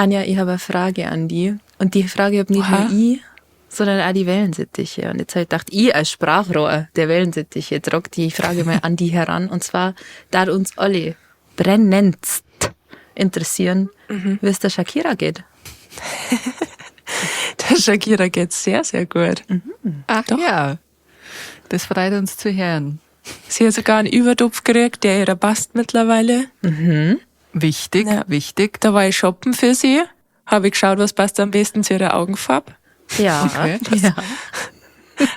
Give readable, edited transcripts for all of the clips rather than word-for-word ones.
Anja, ich habe eine Frage an die. Und die Frage habe nicht nur ich, sondern auch die Wellensittiche. Und jetzt habe ich gedacht, ich als Sprachrohr der Wellensittiche trage die Frage mal an die heran. Und zwar, da uns alle brennendst interessieren, wie es der Shakira geht. Der Shakira geht sehr, sehr gut. Ach doch. Ja, das freut uns zu hören. Sie hat sogar einen Übertopf gekriegt, der ihrer passt mittlerweile. Wichtig, Ja. wichtig. Da war ich shoppen für sie. Habe ich geschaut, was passt am besten zu ihrer Augenfarbe. Ja, Okay. ja.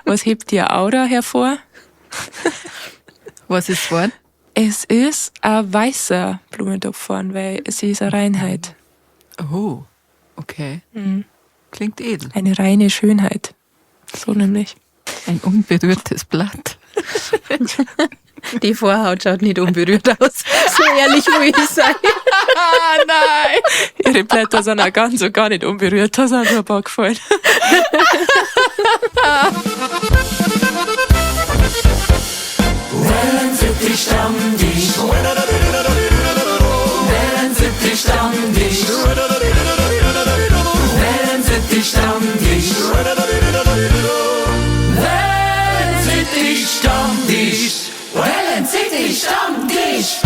Was hebt ihr Aura hervor? Was ist geworden? Es ist ein weißer Blumentopf, weil sie ist eine Reinheit. Oh, okay. Klingt edel. Eine reine Schönheit. So nämlich. Ein unberührtes Blatt. Die Vorhaut schaut nicht unberührt aus. So ehrlich will ich sein. Nein! Ihre Blätter sind auch ganz und gar nicht unberührt. Da sind nur ein paar gefallen. Wellensittich Stammtisch. Wellensittich Stammtisch. Wellensittich Stammtisch. Wellensittich Stammtisch. Wellensittich Stammtisch.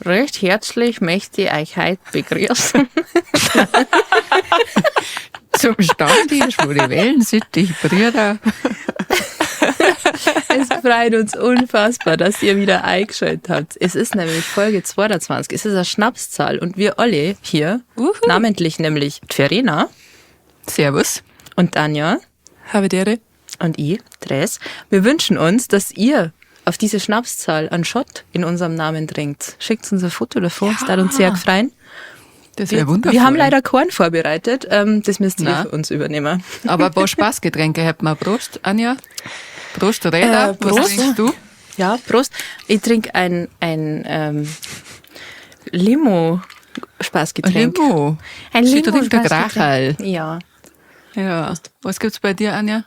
Recht herzlich möchte ich euch heute begrüßen. Zum Stammtisch, wo die Wellensittich-Brüder. Es freut uns unfassbar, dass ihr wieder eingeschaltet habt. Es ist nämlich Folge 22. Es ist eine Schnapszahl und wir alle hier, namentlich nämlich Verena Servus. und Anja Habe dere. und ich, Tres, wir wünschen uns, dass ihr auf diese Schnapszahl einen Shot in unserem Namen trinkt. Schickt uns ein Foto davon, das darf uns sehr freuen. Das wäre wundervoll. Wir haben leider Korn vorbereitet, das müsst ihr Na. für uns übernehmen. Aber ein paar Spaßgetränke hätten wir. Prost, Anja. Prost, Reda. Was Prost. trinkst du? Ja, Prost. Ich trinke ein Limo-Spaßgetränk. Limo. Ein Sie trinkt der Limo-Spaßgetränk. Grachal. Ja. Ja. Was gibt's bei dir, Anja?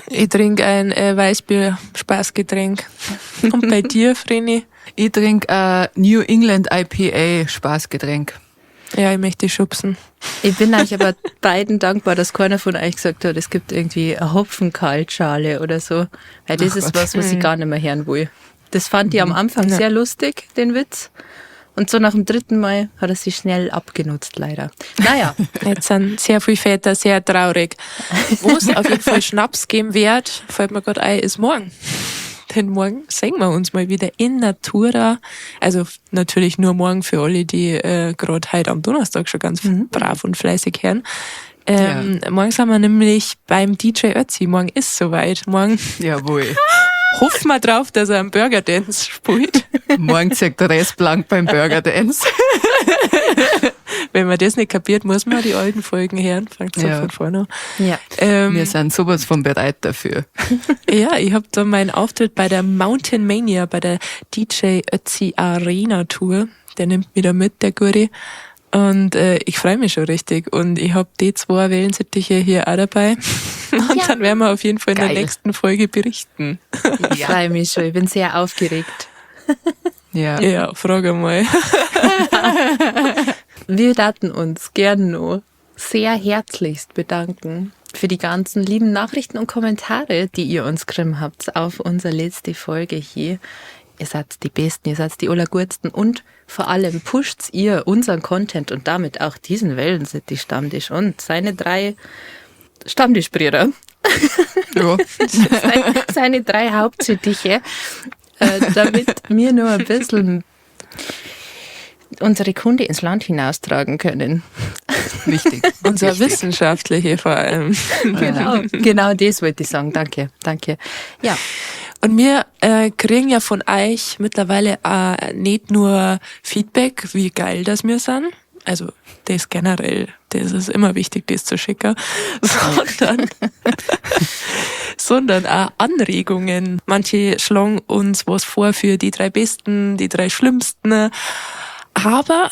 Ich trinke ein Weißbier-Spaßgetränk. Und bei dir, Vreni? Ich trinke ein New England IPA Spaßgetränk. Ja, ich möchte dich schubsen. Ich bin euch aber beiden dankbar, dass keiner von euch gesagt hat, es gibt irgendwie eine Hopfenkaltschale oder so. Weil das Ach ist Gott. was ich gar nicht mehr hören will. Das fand ich am Anfang Ja. sehr lustig, den Witz. Und so nach dem dritten Mal hat er sich schnell abgenutzt, leider. Naja, Jetzt sind sehr viele Väter sehr traurig. Wo es auf jeden Fall Schnaps geben wird, fällt mir gerade ein, ist morgen. Denn morgen sehen wir uns mal wieder in Natura. Also natürlich nur morgen für alle, die gerade heute am Donnerstag schon ganz brav und fleißig hören. Morgen sind wir nämlich beim DJ Ötzi. Morgen ist soweit. Morgen Jawohl. hoffen wir drauf, dass er einen Burger Dance spielt. Morgen zeigt der Rest blank beim Burger Dance. Wenn man das nicht kapiert, muss man die alten Folgen hören. Fangt so Ja. von vorne an. ja. Wir sind sowas von bereit dafür. Ja, ich habe da meinen Auftritt bei der Mountain Mania, bei der DJ Ötzi Arena Tour. Der nimmt mich da mit, der Guri. Und ich freue mich schon richtig. Und ich habe die 2 Wellensittiche hier auch dabei. Und dann werden wir auf jeden Fall in Geil. der nächsten Folge berichten. Ich freue mich schon, ich bin sehr aufgeregt. Ja. Ja, frage mal. Wir daten uns gern noch sehr herzlichst bedanken für die ganzen lieben Nachrichten und Kommentare, die ihr uns geschrieben habt auf unsere letzte Folge hier. Ihr seid die Besten, ihr seid die Allergutsten und vor allem pusht ihr unseren Content und damit auch diesen Wellensittich-Stammtisch und seine 3 Stammtischbrüder, Ja. seine 3 Hauptsittiche, damit wir nur ein bisschen unsere Kunde ins Land hinaustragen können. Wichtig. Unser Wissenschaftliche vor allem. Genau das wollte ich sagen. Danke, danke. Ja, Und wir kriegen ja von euch mittlerweile nicht nur Feedback, wie geil das wir sind, also das generell, das ist immer wichtig, das zu schicken, sondern auch Anregungen. Manche schlagen uns was vor für die 3 Besten, die 3 Schlimmsten, aber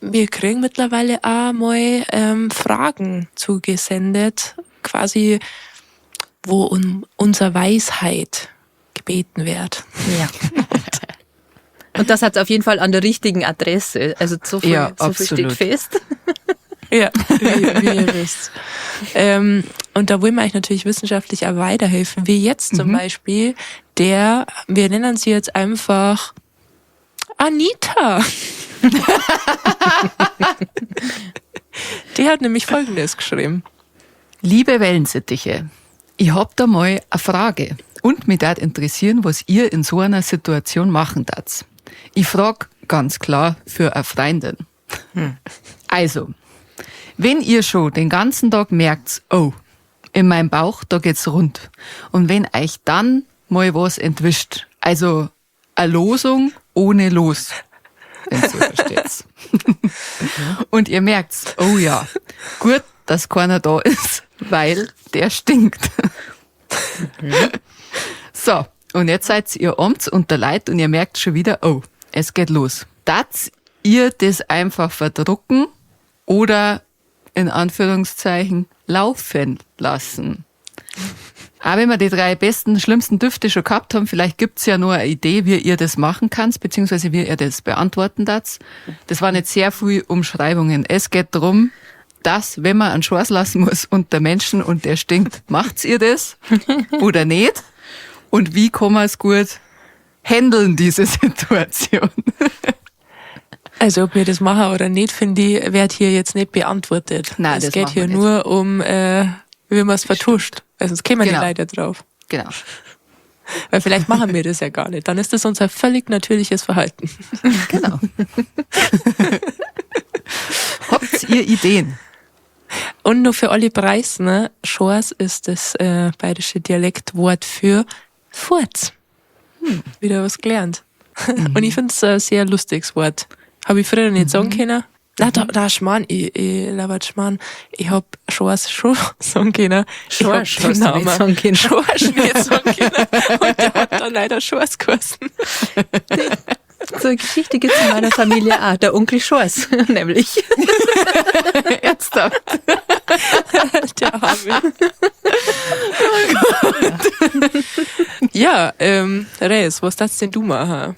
wir kriegen mittlerweile auch mal Fragen zugesendet, quasi wo um unsere Weisheit gebeten wird. ja. Und das hat es auf jeden Fall an der richtigen Adresse. Also so viel, Ja, so viel steht absolut. fest. Ja, wie ihr wisst. Und da wollen wir euch natürlich wissenschaftlich auch weiterhelfen, wie jetzt zum Beispiel wir nennen sie jetzt einfach Anita. Die hat nämlich Folgendes geschrieben. Liebe Wellensittiche, ich hab da mal eine Frage und mich darf interessieren, was ihr in so einer Situation machen darf. Ich frag ganz klar für eine Freundin. Also, wenn ihr schon den ganzen Tag merkt, oh, in meinem Bauch, da geht's rund. Und wenn euch dann mal was entwischt, also eine Losung ohne Los, wenn ihr so versteht's. Und ihr merkt, oh ja, gut, dass keiner da ist, weil der stinkt. So, und jetzt seid ihr abends unter Leid und ihr merkt schon wieder, oh, es geht los. Darf ihr das einfach verdrucken oder in Anführungszeichen laufen lassen? Aber wenn wir die 3 besten, schlimmsten Düfte schon gehabt haben, vielleicht gibt's ja nur eine Idee, wie ihr das machen könnt, beziehungsweise wie ihr das beantworten darf. Das waren jetzt sehr viele Umschreibungen. Es geht darum, dass, wenn man einen Schwarz lassen muss unter Menschen und der stinkt, macht's ihr das oder nicht? Und wie kann man es gut handeln, diese Situation? Also ob wir das machen oder nicht, finde ich, wird hier jetzt nicht beantwortet. Nein, es das geht machen hier wir nur um, wie man es vertuscht. Also es kämen Genau. die Leute drauf. Genau. Weil vielleicht machen wir das ja gar nicht. Dann ist das unser völlig natürliches Verhalten. Genau. Habt ihr Ideen? Und nur für alle Preise, ne? Schors ist das bayerische Dialektwort für Furz. Wieder was gelernt. Und ich finde es ein sehr lustiges Wort. Habe ich früher nicht sagen können. Na, Schmarrn, ich labert Schmarrn. Ich hab Schors schon sagen können. Schorsch Ich hab den hast du nicht sagen können. Schorsch nicht sagen können. Und der hat dann leider Schors geheißen. So eine Geschichte gibt's in meiner Familie auch. Der Onkel Schors, nämlich. Ernsthaft? Der Arme. Ja, Reis, was darfst denn du machen?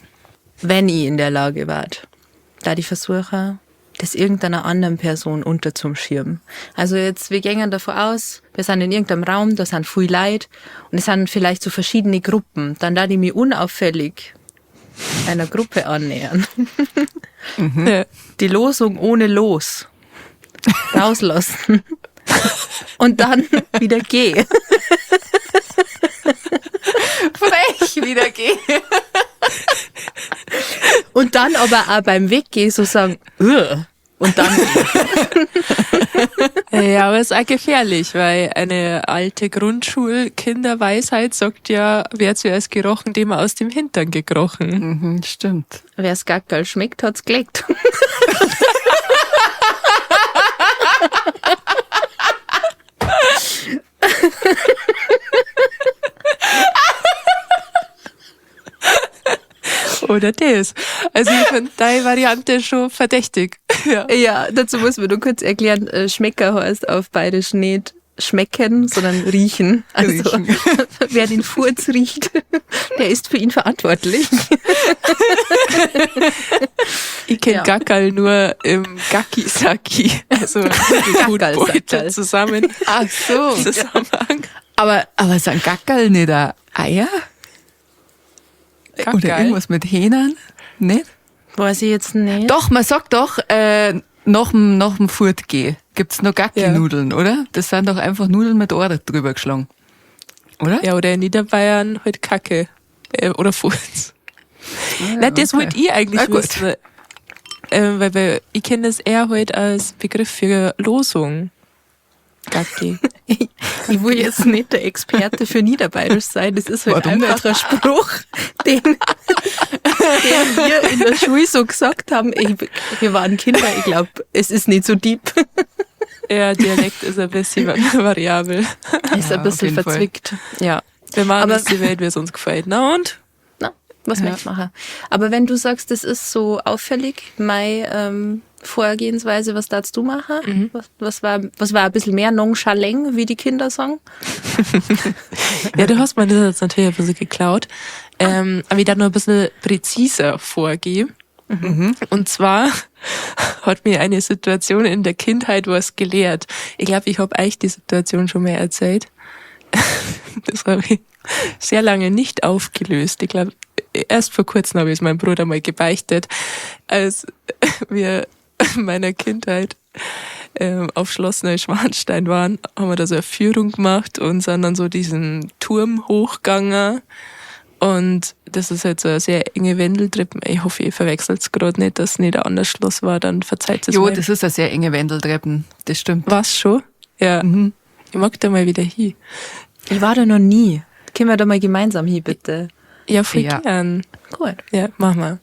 Wenn ich in der Lage war, da ich versuche, das irgendeiner anderen Person unterzuschirmen. Also jetzt, wir gehen davon aus, wir sind in irgendeinem Raum, da sind viele Leute und es sind vielleicht so verschiedene Gruppen. Dann darf ich mich unauffällig einer Gruppe annähern. Ja. Die Losung ohne Los rauslassen und dann wieder gehen. Frech wieder gehen. Und dann aber auch beim Weggehen so sagen, und dann Ja, aber es ist auch gefährlich, weil eine alte Grundschulkinderweisheit sagt ja, wer zuerst gerochen, dem aus dem Hintern gekrochen. Stimmt. wer's Gackerl schmeckt, hat's gelegt. Oder das. Also ich finde deine Variante schon verdächtig. Ja. Ja, dazu muss man nur kurz erklären, Schmecker heißt auf Bayerisch nicht schmecken, sondern riechen. Also wer den Furz riecht, der ist für ihn verantwortlich. Ich kenne Ja. Gackerl nur im Gackisaki. Also Gackerl, Beutel Sackerl. zusammen. Ach so. Zusammenhang. Aber sind Gackerl nicht ein Eier? Oder Gackerl. irgendwas mit Hähnern? Nicht? Weiß ich jetzt nicht. Doch, man sagt doch, nach dem Furtgehen gibt's noch Gacki-Nudeln, oder? Das sind doch einfach Nudeln mit Ohren drüber geschlagen. Oder? Ja, oder in Niederbayern halt Kacke. Oder Furz. Nein, das wollte ich eigentlich Na gut. wissen. Weil ich kenne das eher halt als Begriff für Losung. Gacki. Ich will jetzt nicht der Experte für Niederbayerisch sein. Das ist halt Warum einfach ein Spruch, den wir in der Schule so gesagt haben. Wir waren Kinder, ich glaube, es ist nicht so deep. Ja, Dialekt ist ein bisschen variabel. Ist Ja, ein auf bisschen jeden Fall. verzwickt. Ja. Wir machen Aber- uns die Welt, wie es uns gefällt. Na und? Na, was möchte ich machen? Aber wenn du sagst, das ist so auffällig, meine Vorgehensweise? Was darfst du machen? Was war ein bisschen mehr nonchalant, wie die Kinder sagen? Ja, du hast mir das jetzt natürlich ein bisschen geklaut. Aber ich darf noch ein bisschen präziser vorgehen. Und zwar hat mir eine Situation in der Kindheit was gelehrt. Ich glaube, ich habe euch die Situation schon mal erzählt. Das habe ich sehr lange nicht aufgelöst. Ich glaube, erst vor kurzem habe ich es meinem Bruder mal gebeichtet, als wir in meiner Kindheit auf Schloss Neuschwanstein waren, haben wir da so eine Führung gemacht und sind dann so diesen Turm hochgegangen. Und das ist halt so eine sehr enge Wendeltreppe. Ich hoffe, ihr verwechselt es gerade nicht, dass es nicht ein anderes Schloss war, dann verzeiht es Jo, mir. das ist eine sehr enge Wendeltreppen, das stimmt. Was schon? Ja. Ich mag da mal wieder hin. Ich war da noch nie. Können wir da mal gemeinsam hin, bitte? Ja, voll Ja. gern. Gut. Ja, mach mal.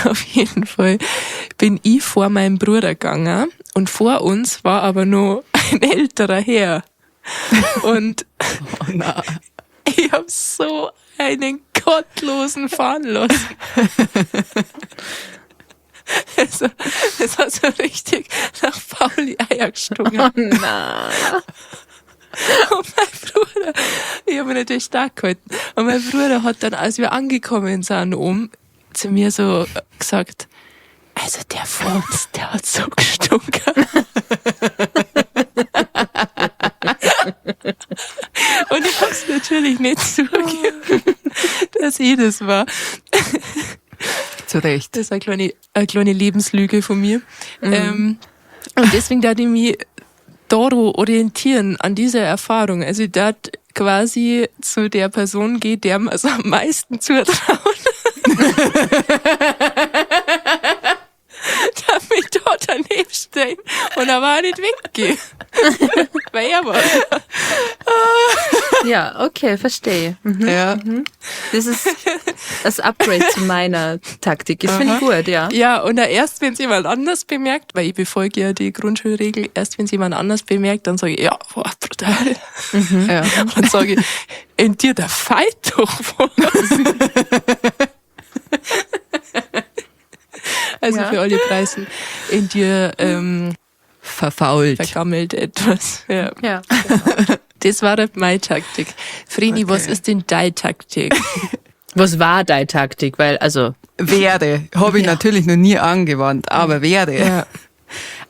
Auf jeden Fall bin ich vor meinem Bruder gegangen und vor uns war aber noch ein älterer Herr. Und Oh nein. ich hab so einen gottlosen fahren lassen. Also, das hat so richtig nach Pauli Eier gestunken. Oh nein. Und mein Bruder, ich habe mich natürlich stark gehalten. Und mein Bruder hat dann, als wir angekommen sind, zu mir so gesagt, also der vor uns, der hat so gestunken. Und ich hab's natürlich nicht zugegeben, dass ich das war. Zu Recht. Das ist eine kleine Lebenslüge von mir. Und deswegen darf ich mich daran orientieren, an dieser Erfahrung. Also ich darf quasi zu der Person gehen, der mir so am meisten zutraut. Darf mich dort daneben stellen und aber auch nicht weggehen. Weil er war. Ja, okay, verstehe. Ja. Das ist das Upgrade zu meiner Taktik. Ich finde gut, ja. Ja, und erst wenn es jemand anders bemerkt, weil ich befolge ja die Grundschulregel, erst wenn es jemand anders bemerkt, dann sage ich, ja, boah, brutal. Ja. Und dann sage ich, in dir der Fight doch was. Also Ja. für alle Preise, in dir Verfault. vergammelt etwas. Ja. Ja. Das war halt meine Taktik. Vreni, was ist denn deine Taktik? Was war deine Taktik? Weil, also, Wäre. Habe ich natürlich noch nie angewandt, aber wäre. Ja.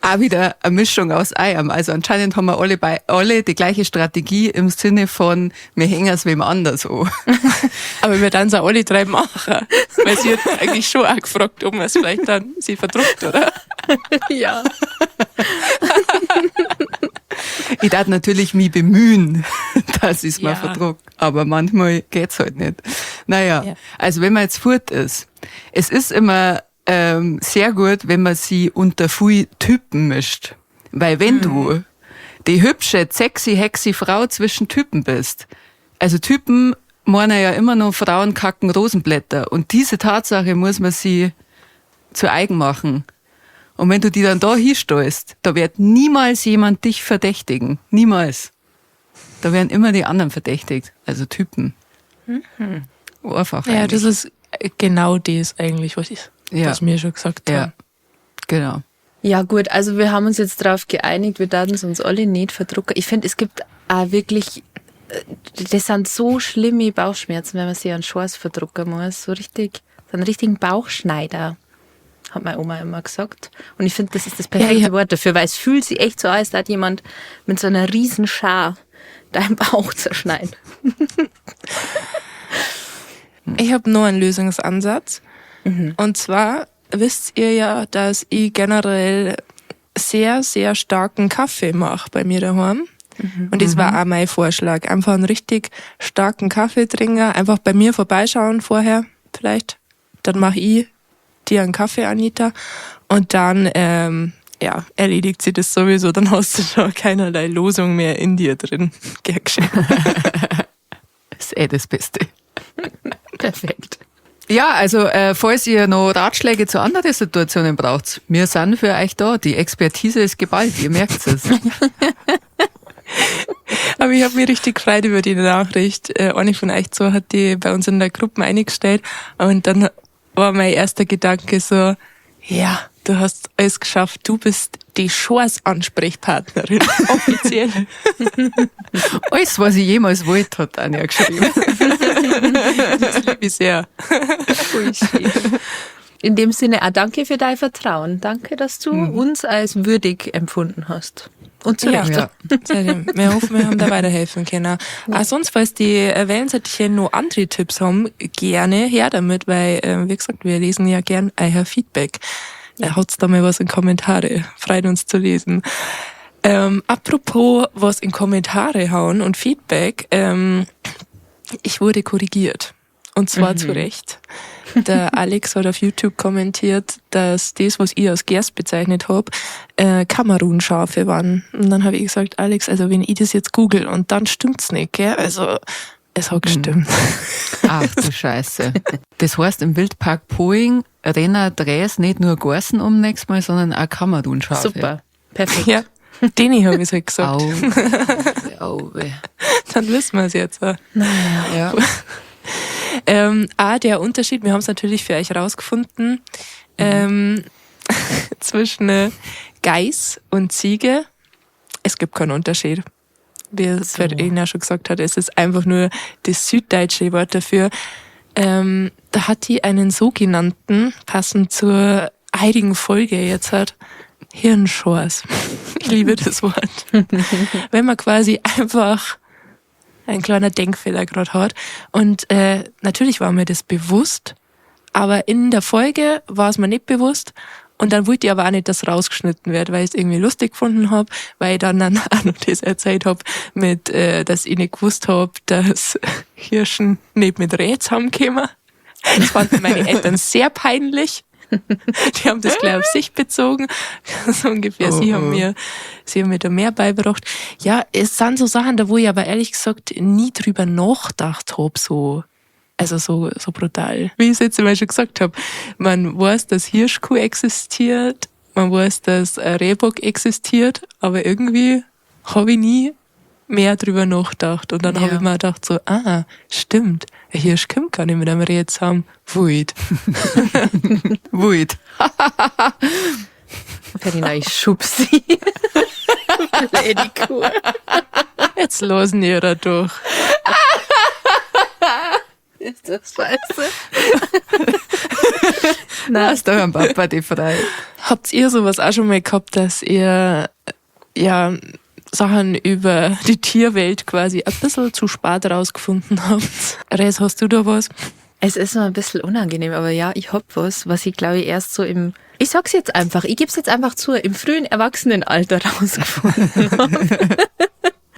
Auch wieder eine Mischung aus Eiern. Also anscheinend haben wir alle die gleiche Strategie im Sinne von, wir hängen es wem anders an. Aber wir dann es auch alle drei machen. Weil sie hat eigentlich schon auch gefragt, ob man es vielleicht dann sie verdruckt, oder? ja. Ich darf natürlich mich bemühen, dass ich es mal Ja. verdruck. Aber manchmal geht's halt nicht. Naja, Ja. also wenn man jetzt fort ist, es ist immer sehr gut, wenn man sie unter viel Typen mischt. Weil wenn du die hübsche, sexy, hexy Frau zwischen Typen bist, also Typen meinen ja immer noch Frauen kacken Rosenblätter. Und diese Tatsache muss man sie zu eigen machen. Und wenn du die dann da hinstellst, da wird niemals jemand dich verdächtigen. Niemals. Da werden immer die anderen verdächtigt. Also Typen. Einfach. Ja, eigentlich. das ist genau das eigentlich, was wir schon gesagt Ja, haben. genau. Ja, gut, also wir haben uns jetzt darauf geeinigt, wir werden es uns alle nicht verdrucken. Ich finde, es gibt auch wirklich, das sind so schlimme Bauchschmerzen, wenn man sich einen Schorz verdrucken muss. So einen richtigen Bauchschneider, hat meine Oma immer gesagt. Und ich finde, das ist das perfekte Ja. Wort dafür, weil es fühlt sich echt so an, als hat jemand mit so einer riesen Schar deinen Bauch zerschneiden. Ich habe noch einen Lösungsansatz. Und zwar wisst ihr ja, dass ich generell sehr, sehr starken Kaffee mache bei mir daheim. Und das war auch mein Vorschlag. Einfach einen richtig starken Kaffee trinken, einfach bei mir vorbeischauen vorher vielleicht. Dann mache ich dir einen Kaffee, Anita. Und dann erledigt sie das sowieso. Dann hast du schon keinerlei Losung mehr in dir drin. Gern geschehen. Das ist das Beste. Perfekt. Ja, also falls ihr noch Ratschläge zu anderen Situationen braucht, wir sind für euch da. Die Expertise ist geballt, ihr merkt es. Aber ich habe mich richtig gefreut über die Nachricht. Eine von euch so hat die bei uns in der Gruppe eingestellt. Und dann war mein erster Gedanke so, ja, Du hast es geschafft. Du bist die Schors-Ansprechpartnerin. Offiziell. Alles, was ich jemals wollte, hat Anja geschrieben. Das liebe ich sehr. Voll schön. In dem Sinne auch danke für dein Vertrauen. Danke, dass du uns als würdig empfunden hast. Und zu Recht. Ja. Sehr schön. Wir hoffen, wir haben da weiterhelfen können. Auch sonst, falls die Wellensittiche noch andere Tipps haben, gerne her damit, weil, wie gesagt, wir lesen ja gern euer Feedback. Haut's da mal was in Kommentare. Freut uns zu lesen. Apropos was in Kommentare hauen und Feedback, ich wurde korrigiert. Und zwar zu Recht. Der Alex hat auf YouTube kommentiert, dass das, was ich als Gerst bezeichnet habe, Kamerun-Schafe waren. Und dann habe ich gesagt, Alex, also wenn ich das jetzt google und dann stimmt's nicht, gell? Also, es hat gestimmt. Ach du Scheiße. Das heißt, im Wildpark Poing rennen Dres nicht nur Gorsen nächstes Mal, sondern auch Kamerun-Schafe. Super. Perfekt. Ja, denen habe ich halt gesagt. Auwe. Dann wissen wir es jetzt. Ja. Der Unterschied, wir haben es natürlich für euch rausgefunden, zwischen Geiß und Ziege. Es gibt keinen Unterschied. Wie es Verena schon gesagt hat, es ist einfach nur das süddeutsche Wort dafür. Da hat die einen sogenannten, passend zur heutigen Folge jetzt hat, Hirnschors. Ich liebe das Wort. Wenn man quasi einfach ein kleiner Denkfehler gerade hat. Und natürlich war mir das bewusst, aber in der Folge war es mir nicht bewusst. Und dann wollte ich aber auch nicht, dass rausgeschnitten wird, weil ich es irgendwie lustig gefunden habe, weil ich dann auch noch das erzählt habe, mit, dass ich nicht gewusst habe, dass Hirschen nicht mit Reh zusammenkommen. Das fanden meine Eltern sehr peinlich. Die haben das gleich auf sich bezogen. So ungefähr. Sie haben mir da mehr beigebracht. Ja, es sind so Sachen, da wo ich aber ehrlich gesagt nie drüber nachgedacht habe, so. Also so brutal. Wie ich es jetzt immer schon gesagt habe. Man weiß, dass Hirschkuh existiert, man weiß, dass ein Rehbock existiert, aber irgendwie habe ich nie mehr drüber nachgedacht. Und dann habe ich mir gedacht so, stimmt, ein Hirsch kommt gar nicht mit einem Reh zusammen. Wut. Wut. Verena, ich schub sie. Blöde Kuh. Jetzt losen ihr da durch. Ist das scheiße? Lass doch am Papa die frei. Habt ihr sowas auch schon mal gehabt, dass ihr Sachen über die Tierwelt quasi ein bisschen zu spät rausgefunden habt? Res, hast du da was? Es ist mir ein bisschen unangenehm, aber ja, ich hab was ich glaube ich erst so ich sag's jetzt einfach, ich geb's jetzt einfach zu, im frühen Erwachsenenalter rausgefunden habe.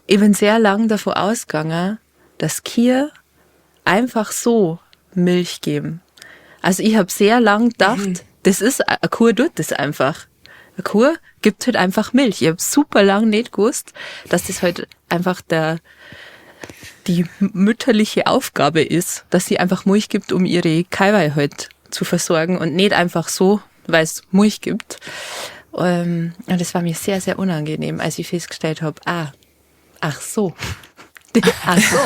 Ich bin sehr lang davon ausgegangen, dass Kühe einfach so Milch geben. Also ich habe sehr lang gedacht, das ist, eine Kuh tut das einfach. Eine Kuh gibt halt einfach Milch. Ich habe super lang nicht gewusst, dass das halt einfach die mütterliche Aufgabe ist, dass sie einfach Milch gibt, um ihre Kälber halt zu versorgen und nicht einfach so, weil es Milch gibt. Und das war mir sehr, sehr unangenehm, als ich festgestellt habe, ach so. Ach so.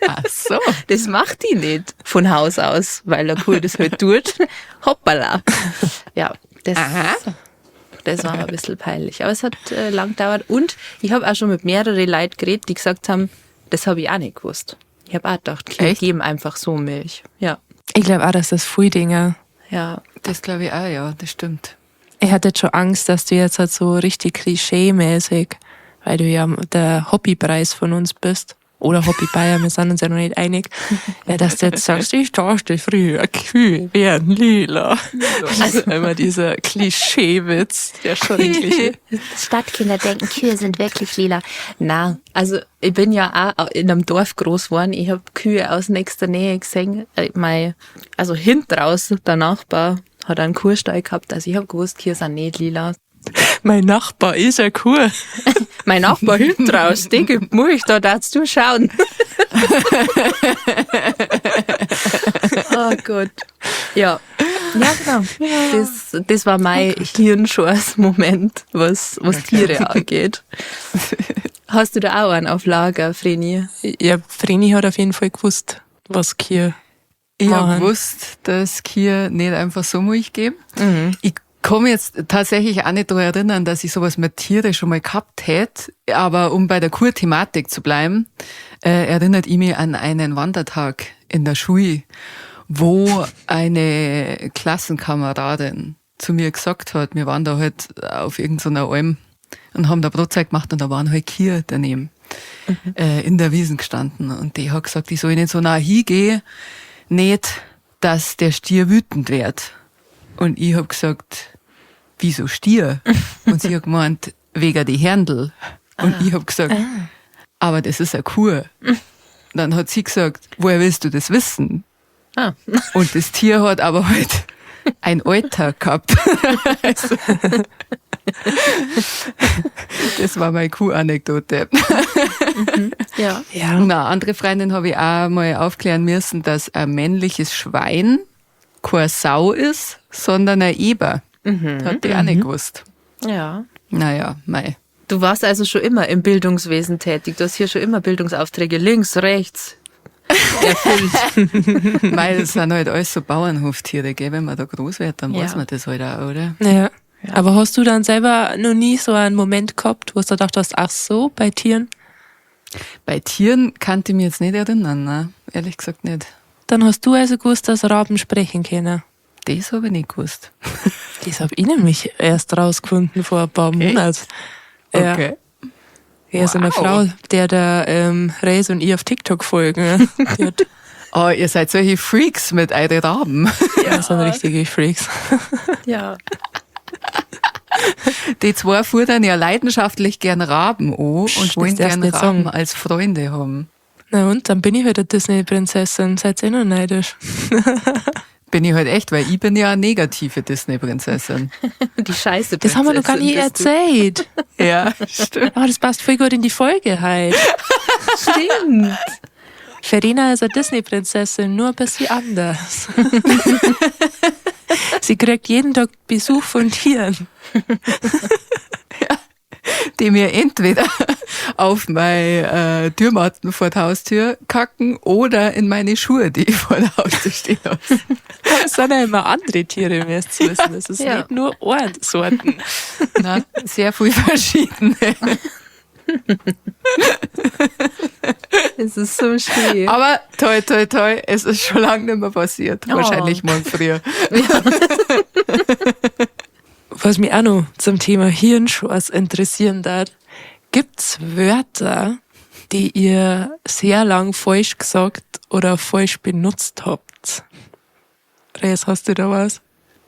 Ach so. Das macht die nicht von Haus aus, weil der Kuh das halt tut. Hoppala. Ja, das war ein bisschen peinlich. Aber es hat lang gedauert. Und ich habe auch schon mit mehreren Leuten geredet, die gesagt haben, das habe ich auch nicht gewusst. Ich habe auch gedacht, Kühe geben einfach so Milch. Ja. Ich glaube auch, dass das viele Dinge. Ja. Das glaube ich auch, ja, das stimmt. Ich hatte jetzt schon Angst, dass du jetzt halt so richtig klischee-mäßig, weil du ja der Hobbypreis von uns bist, oder Hobby Bayer, wir sind uns ja noch nicht einig, dass du jetzt sagst, ich dachte früher, Kühe wären lila. Also immer dieser Klischeewitz, der schon wirklich. Stadtkinder denken, Kühe sind wirklich lila. Na, also ich bin ja auch in einem Dorf groß geworden. Ich habe Kühe aus nächster Nähe gesehen. Also hinten raus, der Nachbar hat einen Kuhstall gehabt. Also ich habe gewusst, Kühe sind nicht lila. Mein Nachbar ist eine Kuh. Mein Nachbar hinten raus, der gibt Milch, da darfst du schauen. Oh Gott. Ja. Ja, genau. Das war mein Hirnschors-Moment, was Tiere angeht. Hast du da auch einen auf Lager, Vreni? Ja, Vreni hat auf jeden Fall gewusst, was Kühe Ich habe machen. gewusst, dass Kühe nicht einfach so Milch geben. Ich kann mich jetzt tatsächlich auch nicht daran erinnern, dass ich sowas mit Tiere schon mal gehabt hätte. Aber um bei der Kurthematik zu bleiben, erinnert ich mich an einen Wandertag in der Schule, wo eine Klassenkameradin zu mir gesagt hat, wir waren da halt auf irgendeiner Alm und haben da Brotzeit gemacht und da waren halt Kühe daneben in der Wiesen gestanden. Und die hat gesagt, ich soll nicht so nah hingehen, nicht, dass der Stier wütend wird. Und ich hab gesagt, wieso Stier? Und sie hat gemeint, wegen die Händel. Und ich hab gesagt, aber das ist eine Kuh. Dann hat sie gesagt, woher willst du das wissen? Und das Tier hat aber halt ein Alter gehabt. Also, das war meine Kuh-Anekdote. Ja. Ja. Und eine andere Freundin habe ich auch mal aufklären müssen, dass ein männliches Schwein keine Sau ist, sondern ein Eber. Hat die auch nicht gewusst. Ja. Naja, mei. Du warst also schon immer im Bildungswesen tätig. Du hast hier schon immer Bildungsaufträge links, rechts erfüllt. Weil es sind halt alles so Bauernhoftiere, gell? Wenn man da groß wird, dann Ja. weiß man das halt auch, oder? Ja. Aber hast du dann selber noch nie so einen Moment gehabt, wo du gedacht hast, ach so, bei Tieren? Bei Tieren kannte ich mich jetzt nicht erinnern, ne? Ehrlich gesagt nicht. Dann hast du also gewusst, dass Raben sprechen können. Das habe ich nicht gewusst. Das habe ich nämlich erst rausgefunden vor ein paar Monaten. Okay. Ja, so eine Wow. Frau, der Reis und ich auf TikTok folgen. Die hat, Oh, ihr seid solche Freaks mit euren Raben. ja, sind richtige Freaks. Ja. Die zwei fuhren ja leidenschaftlich gern Raben an und wollen darfst gern nicht Raben sagen. als Freunde haben. Na und, dann bin ich halt eine Disney-Prinzessin. Seid ihr noch neidisch? Bin ich halt echt, weil ich bin ja eine negative Disney-Prinzessin. Die Scheiße. Das haben wir noch gar nicht Prinzessin erzählt. Ja, stimmt. Aber das passt voll gut in die Folge halt. bist du. Stimmt. Verena ist eine Disney-Prinzessin, nur ein bisschen anders. Sie kriegt jeden Tag Besuch von Tieren. Die mir entweder auf meine Türmatten vor der Haustür kacken oder in meine Schuhe, die ich vor der Haustür stehen habe. Es sind ja immer andere Tiere, müsst ihr wissen. Es ist Ja. nicht nur Sorten. Na, sehr viel verschiedene. Es ist so schön. Aber toi, toi, toi, es ist schon lange nicht mehr passiert. Oh. Wahrscheinlich morgen früh. Was mich auch noch zum Thema Hirnschwarz interessieren darf, gibt's Wörter, die ihr sehr lang falsch gesagt oder falsch benutzt habt? Reis, hast du da was?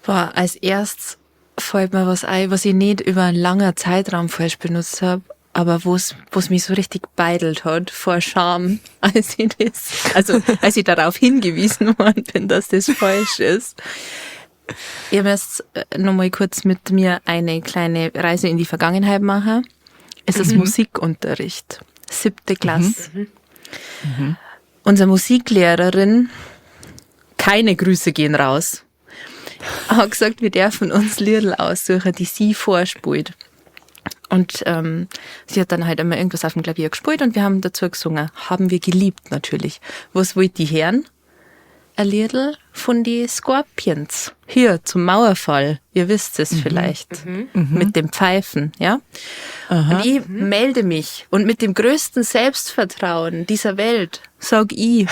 Boah, als erstes fällt mir was ein, was ich nicht über einen langen Zeitraum falsch benutzt habe, aber wo's mich so richtig beidelt hat vor Scham, als ich darauf hingewiesen worden bin, dass das falsch ist. Ihr müsst noch mal kurz mit mir eine kleine Reise in die Vergangenheit machen. Es ist Musikunterricht, 7. Klasse. Unsere Musiklehrerin, keine Grüße gehen raus, hat gesagt, wir dürfen uns Lieder aussuchen, die sie vorspielt. Und sie hat dann halt immer irgendwas auf dem Klavier gespielt und wir haben dazu gesungen. Haben wir geliebt natürlich. Was wollt ihr hören? Ein Liedl von die Scorpions. Hier, zum Mauerfall. Ihr wisst es vielleicht. Mit dem Pfeifen, ja? Und ich melde mich. Und mit dem größten Selbstvertrauen dieser Welt sag ich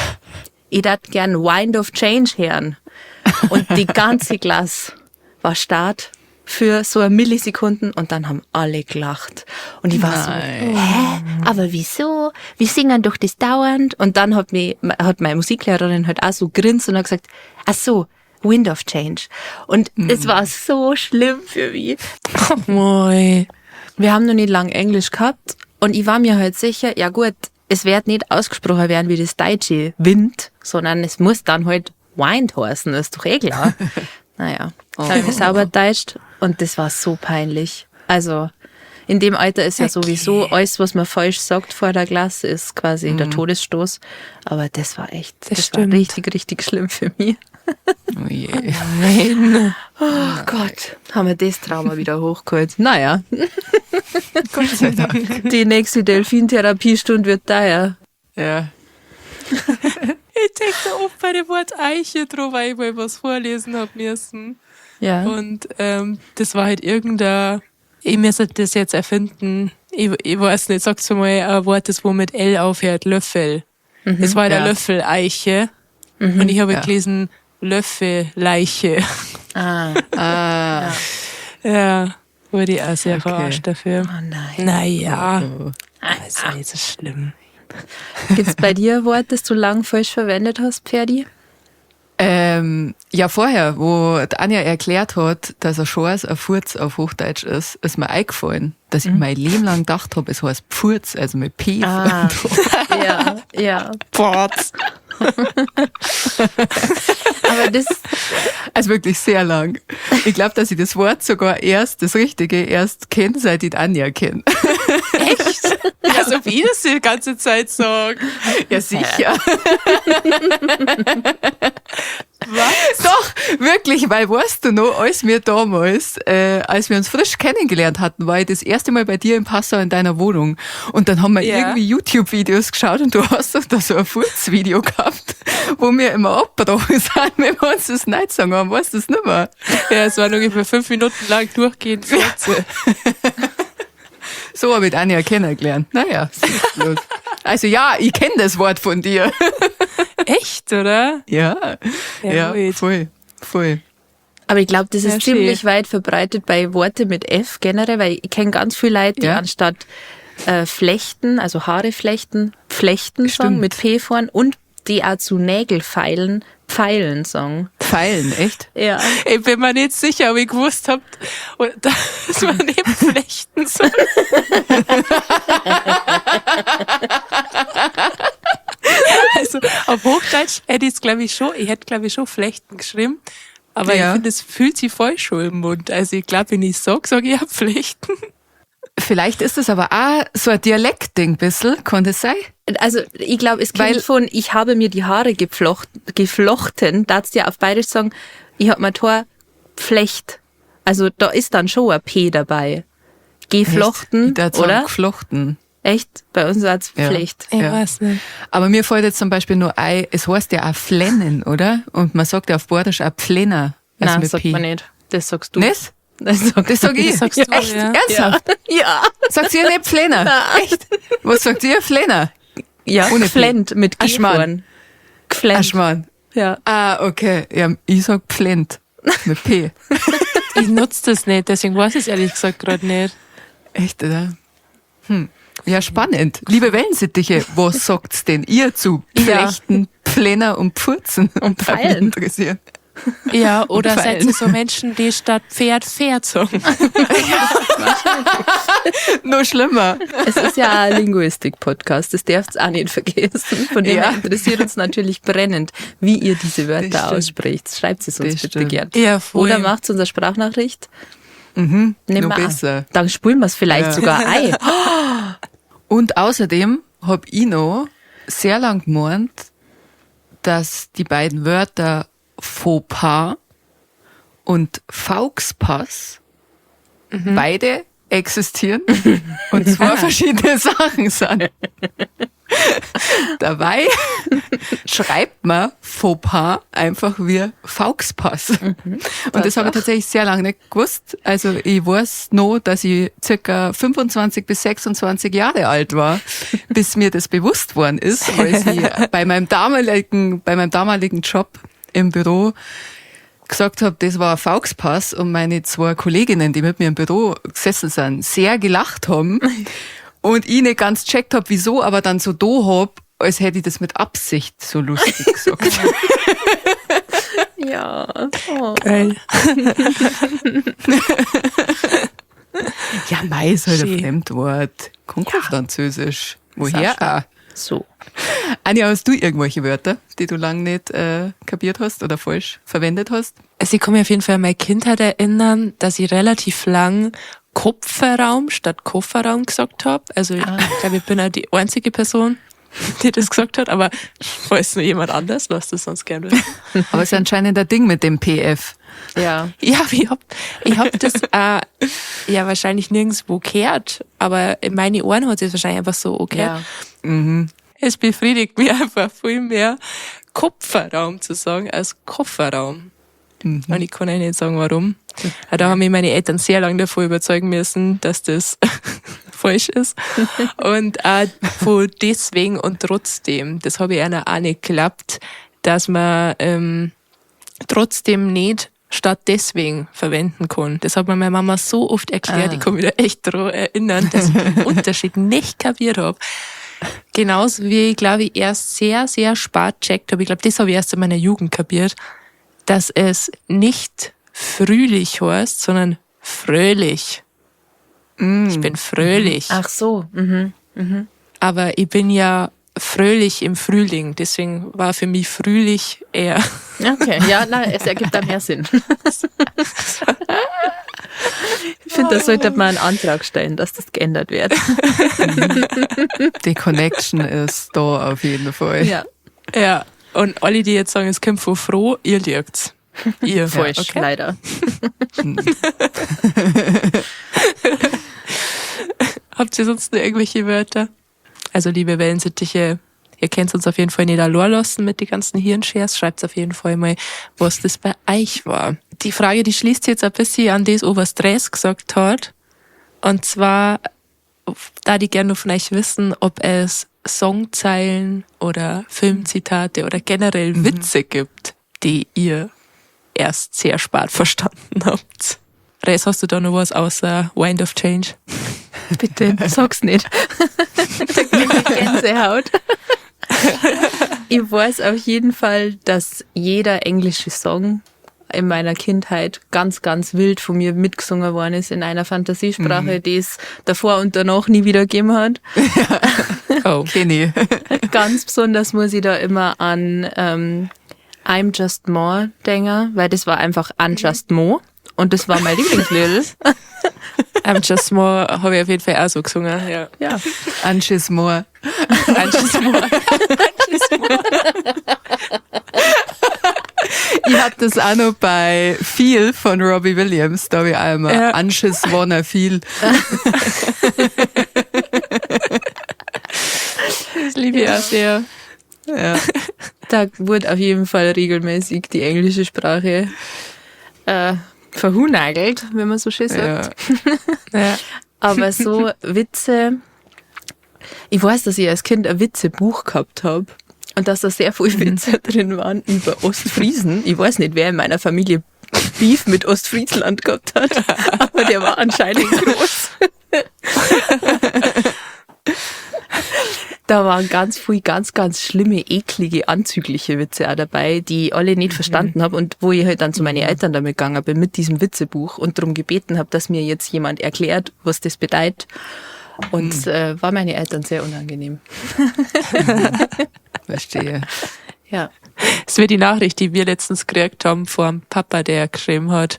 dat gern Wind of Change hören. Und die ganze Klasse war Start für so eine Millisekunden und dann haben alle gelacht. Und ich war so, aber wieso? Wir singen doch das dauernd. Und dann hat meine Musiklehrerin halt auch so grinst und hat gesagt, ach so, Wind of Change. Und es war so schlimm für mich. Moi. Wir haben noch nicht lang Englisch gehabt und ich war mir halt sicher, ja gut, es wird nicht ausgesprochen werden wie das deutsche Wind, sondern es muss dann halt Wind heißen, das ist doch eh klar. Naja, habe ich sauber deutscht und das war so peinlich. Also in dem Alter ist ja sowieso alles, was man falsch sagt vor der Klasse, ist quasi der Todesstoß. Aber das war echt, das war stimmt. richtig, richtig schlimm für mich. Oh je. Nein. Oh Gott, haben wir das Trauma wieder hochgeholt. Naja, Gott sei Dank. die nächste Delfintherapiestunde wird teuer. Ja. Ich denke da oft bei dem Wort Eiche drauf, weil ich mal was vorlesen hab müssen. Ja. Und das war halt irgendein, ich müsste das jetzt erfinden, ich weiß nicht, sag's mal ein Wort, das wo mit L aufhört, Löffel. Das war der Ja. Löffeleiche. Und ich habe gelesen, Löffelleiche. Ah. Ja, wurde ich auch sehr verarscht dafür. Oh nein. Naja, Oh. ist ja nicht so schlimm. Gibt's bei dir ein Wort, das du lang falsch verwendet hast, Ferdi? Ja, vorher, wo die Anja erklärt hat, dass ein Schors ein Furz auf Hochdeutsch ist mir eingefallen, dass ich mein Leben lang gedacht habe, es heißt Pfurz, also mit P. Ja, ja. Ports. Aber das, Also wirklich sehr lang. Ich glaube, dass ich das Wort sogar das Richtige erst kenne, seit ich die Anja kenne. Echt? Also wie das die ganze Zeit sagen. Ja, sicher. Was? Doch, wirklich, weil weißt du noch, als wir damals, als wir uns frisch kennengelernt hatten, war ich das erste Mal bei dir in Passau in deiner Wohnung. Und dann haben wir Ja. irgendwie YouTube-Videos geschaut und du hast doch da so ein Furzvideo gehabt, wo wir immer abgebrochen sind, wenn wir uns das nicht sagen haben. Weißt du das nicht mehr? Ja, es waren ungefähr 5 Minuten lang durchgehend Furze. So habe ich die Anja kennengelernt. Naja, so ist bloß. Also ja, ich kenne das Wort von dir. Echt, oder? Ja, Ja, ja, gut. voll. aber ich glaube, das ist Ja, ziemlich schön. weit verbreitet bei Worte mit F generell, weil ich kenne ganz viele Leute, die Ja. anstatt flechten, also Haare flechten sagen Stimmt. mit P vorn und die auch zu Nägel feilen, Pfeilen sagen. Pfeilen, echt? Ja. Ich bin mir nicht sicher, ob ich gewusst hab, dass man neben Flechten so. Also auf Hochdeutsch hätte ich es, glaube ich, schon, ich hätte, glaube ich, schon Flechten geschrieben. Aber Ja. ich finde, es fühlt sich voll schon im Mund. Also ich glaube, wenn ich sage ich habe Flechten. Vielleicht ist es aber auch so ein Dialektding bisschen, kann das sein? Also ich glaube, es Weil- kommt von, ich habe mir die Haare geflochten, darfst du ja auf Bayerisch sagen, ich habe mein Tor Flecht. Also da ist dann schon ein P dabei. Geflochten, Ich würd sagen, oder? geflochten. Echt? Bei uns als Ja. Pflicht. Ich Ja. weiß nicht. Aber mir fällt jetzt zum Beispiel nur ein, es heißt ja auch Flennen, oder? Und man sagt ja auf Bordisch auch Pflenner. Also Nein, mit sagt P. man nicht. Das sagst du. Nicht? Das sag Das sag ich. Das sagst du, Echt? ja. Ernsthaft? Ja. Sagt ihr nicht Pflenner? Echt? Was sagt ihr? Flenner? Ja, Ohne P. geflennt mit G Aschmann. vorn. Geflennt. Aschmann. Ja. Ah, okay. Ja, ich sag Pflent. Mit P. Ich nutze das nicht, deswegen weiß ich es ehrlich gesagt gerade nicht. Echt, oder? Ja, spannend. Liebe Wellensittiche, was sagt's denn ihr zu Ja. Flechten, Pflenner und Pfurzen? Und Würde mich Pfeilen. interessieren. Ja, oder seid Pfeilen. ihr so Menschen, die statt Pferd sagen? Noch schlimmer. Es ist ja ein Linguistik-Podcast, das dürft ihr auch nicht vergessen. Von dem Ja. her interessiert uns natürlich brennend, wie ihr diese Das Wörter stimmt. ausspricht. Schreibt es uns Das bitte stimmt. gern. Ja, voll. Oder macht unsere Sprachnachricht. Nehmen noch wir an. besser. Dann spulen wir es vielleicht Ja. sogar ein. Und außerdem hab ich noch sehr lang gemeint, dass die beiden Wörter Fauxpas und Fauxpass beide existieren und zwei verschiedene Sachen sind. Dabei schreibt man Fauxpas einfach wie Fauxpass. Und das habe ich tatsächlich sehr lange nicht gewusst. Also ich weiß noch, dass ich circa 25 bis 26 Jahre alt war, bis mir das bewusst worden ist, als ich bei meinem damaligen Job im Büro gesagt habe, das war ein Fauxpass und meine zwei Kolleginnen, die mit mir im Büro gesessen sind, sehr gelacht haben und ich nicht ganz checkt habe, wieso, aber dann so da hab, als hätte ich das mit Absicht so lustig gesagt. Ja. Oh. Geil. Ja, Mai ist halt ein Schön. Fremdwort. Kommt kein Französisch. Woher Sascha. auch? So. Anja, hast du irgendwelche Wörter, die du lange nicht kapiert hast oder falsch verwendet hast? Also ich kann mich auf jeden Fall an meine Kindheit erinnern, dass ich relativ lang Kopferraum statt Kofferraum gesagt habe. Also ich glaube, ich bin auch die einzige Person, die das gesagt hat, aber falls nur jemand anders, lasst es sonst gerne wissen. Aber es ist anscheinend ein Ding mit dem PF. Ja. Ja, ich hab das ja wahrscheinlich nirgendwo gehört, aber in meine Ohren hat es wahrscheinlich einfach so angehört. Ja. Es befriedigt mich einfach viel mehr, Kopferraum zu sagen als Kofferraum. Und ich kann euch nicht sagen, warum. Da haben mich meine Eltern sehr lange davon überzeugen müssen, dass das falsch ist. Und auch von deswegen und trotzdem, das habe ich einer auch nicht geglaubt, dass man trotzdem nicht statt deswegen verwenden kann. Das hat mir meine Mama so oft erklärt, ich kann mich da echt daran erinnern, dass ich den Unterschied nicht kapiert habe. Genauso wie ich, glaube ich, erst sehr, sehr spät gecheckt habe. Ich glaube, das habe ich erst in meiner Jugend kapiert, dass es nicht fröhlich heißt, sondern fröhlich. Ich bin fröhlich. Ach so. Mhm. Aber ich bin ja fröhlich im Frühling. Deswegen war für mich fröhlich eher. Okay, ja, nein, es ergibt da mehr Sinn. Ich finde, da sollte man einen Antrag stellen, dass das geändert wird. Die Connection ist da auf jeden Fall. Ja, Ja. Und alle, die jetzt sagen, es kommt von froh, ihr liegt's. Ihr falsch, okay? leider. Habt ihr sonst noch irgendwelche Wörter? Also, liebe Wellensittiche, ihr könnt uns auf jeden Fall nicht allein lassen mit den ganzen Hirnshares. Schreibt auf jeden Fall mal, was das bei euch war. Die Frage, die schließt jetzt ein bisschen an das, was Dres gesagt hat. Und zwar, da die gerne von euch wissen, ob es Songzeilen oder Filmzitate oder generell Witze gibt, die ihr erst sehr spät verstanden habt. Res, hast du da noch was außer Wind of Change? Bitte, sag's nicht. Da krieg ich Gänsehaut. Ich weiß auf jeden Fall, dass jeder englische Song in meiner Kindheit ganz, ganz wild von mir mitgesungen worden ist in einer Fantasiesprache, die es davor und danach nie wieder gegeben hat. Oh. Kenny. Ganz besonders muss ich da immer an I'm Just More denken, weil das war einfach Unjust Mo und das war mein Lieblingslied. I'm Just More habe ich auf jeden Fall auch so gesungen. Ja. Ja. Anschiss Moore. I'm Just More. Ich hab das auch noch bei Feel von Robbie Williams. Da habe ich auch immer Ja. Anschiss Wanna Feel. Das liebe ich auch sehr. Ja. Da wurde auf jeden Fall regelmäßig die englische Sprache verhunagelt, wenn man so schön sagt. Ja. Ja. Aber so Witze, ich weiß, dass ich als Kind ein Witzebuch gehabt habe und dass da sehr viele Witze drin waren über Ostfriesen. Ich weiß nicht, wer in meiner Familie Beef mit Ostfriesland gehabt hat, aber der war anscheinend groß. Da waren ganz viele ganz, ganz schlimme, eklige, anzügliche Witze auch dabei, die ich alle nicht verstanden habe und wo ich halt dann zu meinen Eltern damit gegangen bin, mit diesem Witzebuch und darum gebeten habe, dass mir jetzt jemand erklärt, was das bedeutet. Und war meine Eltern sehr unangenehm. Verstehe. Ja. Das wäre die Nachricht, die wir letztens gekriegt haben vom Papa, der geschrieben hat,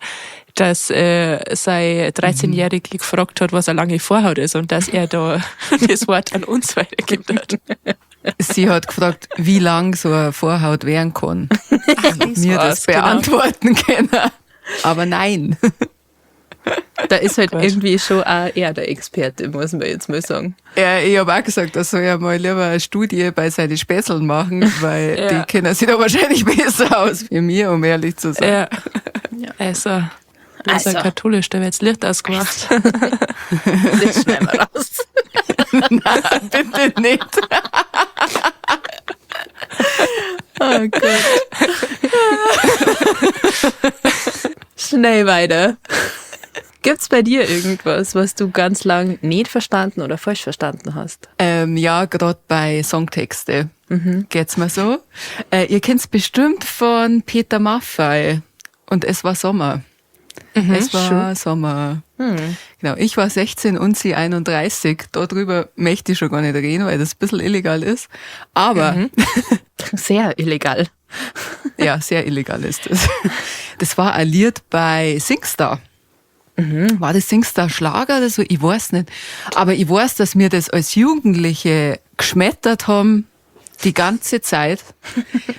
dass sein 13-Jährige gefragt hat, was eine lange Vorhaut ist und dass er da das Wort an uns weitergeben hat. Sie hat gefragt, wie lang so eine Vorhaut werden kann. Mir das war's, genau. beantworten können. Aber nein. Da ist halt Gott. irgendwie schon auch er der Experte, muss man jetzt mal sagen. Ja, ich habe auch gesagt, er soll ja mal lieber eine Studie bei seinen Späßeln machen, weil Ja. die kennen sich da wahrscheinlich besser aus wie mir, um ehrlich zu sein. Ja. Also katholisch, da wird jetzt Licht ausgemacht. Das schneiden wir raus. Nein, bitte nicht. Oh Gott. Schnell weiter. Gibt's bei dir irgendwas, was du ganz lang nicht verstanden oder falsch verstanden hast? Ja, gerade bei Songtexte geht's mir so. Ihr kennt's bestimmt von Peter Maffay und Es war Sommer. Es war Sommer. Genau, ich war 16 und sie 31. Darüber möchte ich schon gar nicht reden, weil das ein bisschen illegal ist. Aber Sehr illegal. ja, sehr illegal ist das. Das war ein Lied bei Singstar. War das Singstar Schlager oder so? Ich weiß nicht. Aber ich weiß, dass wir das als Jugendliche geschmettert haben, die ganze Zeit,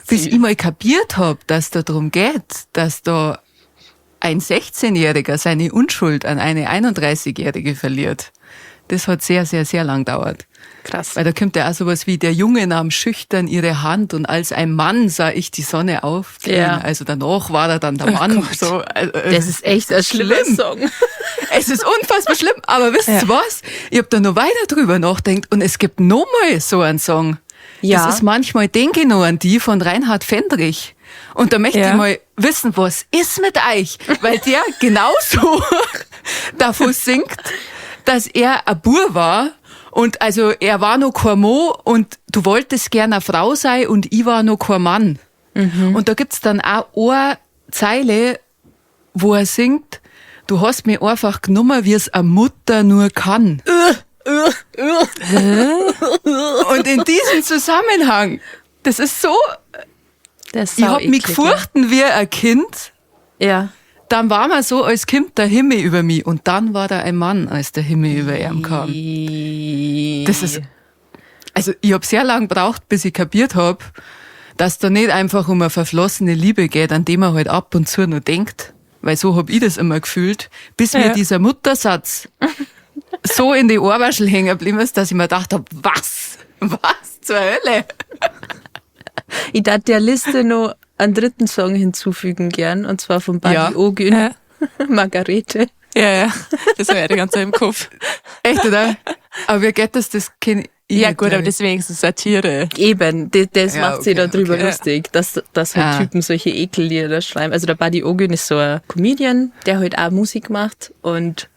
bis ich mal kapiert habe, dass da darum geht, dass da ein 16-Jähriger seine Unschuld an eine 31-Jährige verliert. Das hat sehr, sehr, sehr lang gedauert. Krass. Weil da kommt ja auch sowas wie, der Junge nahm schüchtern ihre Hand und als ein Mann sah ich die Sonne aufgehen. Ja. Also danach war er dann der Mann. So, Das ist echt ein schlimmer Song. Es ist unfassbar schlimm, aber wisst ihr was? Ich hab da noch weiter drüber nachgedacht und es gibt noch mal so einen Song. Ja. Das ist manchmal, denke ich noch an die von Reinhard Fendrich. Und da möchte ich mal wissen, was ist mit euch? Weil der genauso davon singt, dass er ein Bur war. Und also er war noch kein Mo und du wolltest gerne eine Frau sein und ich war noch kein Mann. Und da gibt's dann auch eine Zeile, wo er singt, du hast mich einfach genommen, wie es eine Mutter nur kann. Und in diesem Zusammenhang, das ist so, ich hab mich gefurchten wie ein Kind. Ja. Dann war man so, als kommt der Himmel über mich. Und dann war da ein Mann, als der Himmel über ihm kam. Das ist, also ich hab sehr lang gebraucht, bis ich kapiert hab, dass da nicht einfach um eine verflossene Liebe geht, an die man halt ab und zu noch denkt. Weil so hab ich das immer gefühlt, bis mir dieser Muttersatz so in die Ohrwaschel hängen geblieben ist, dass ich mir gedacht hab, was zur Hölle? Ich darf der Liste noch einen dritten Song hinzufügen gern, und zwar von Buddy Ogün, Ja. Margarete. Ja, das war ja die ganze Zeit im Kopf. Echt, oder? Aber wie geht das? Das kenn ich Ja nicht, gut, aber glaub ich. das ist wenigstens Satire. Eben, das Ja, macht sie okay, darüber okay. lustig, dass halt Typen solche Ekellieder schreiben. Also der Buddy Ogün ist so ein Comedian, der halt auch Musik macht, und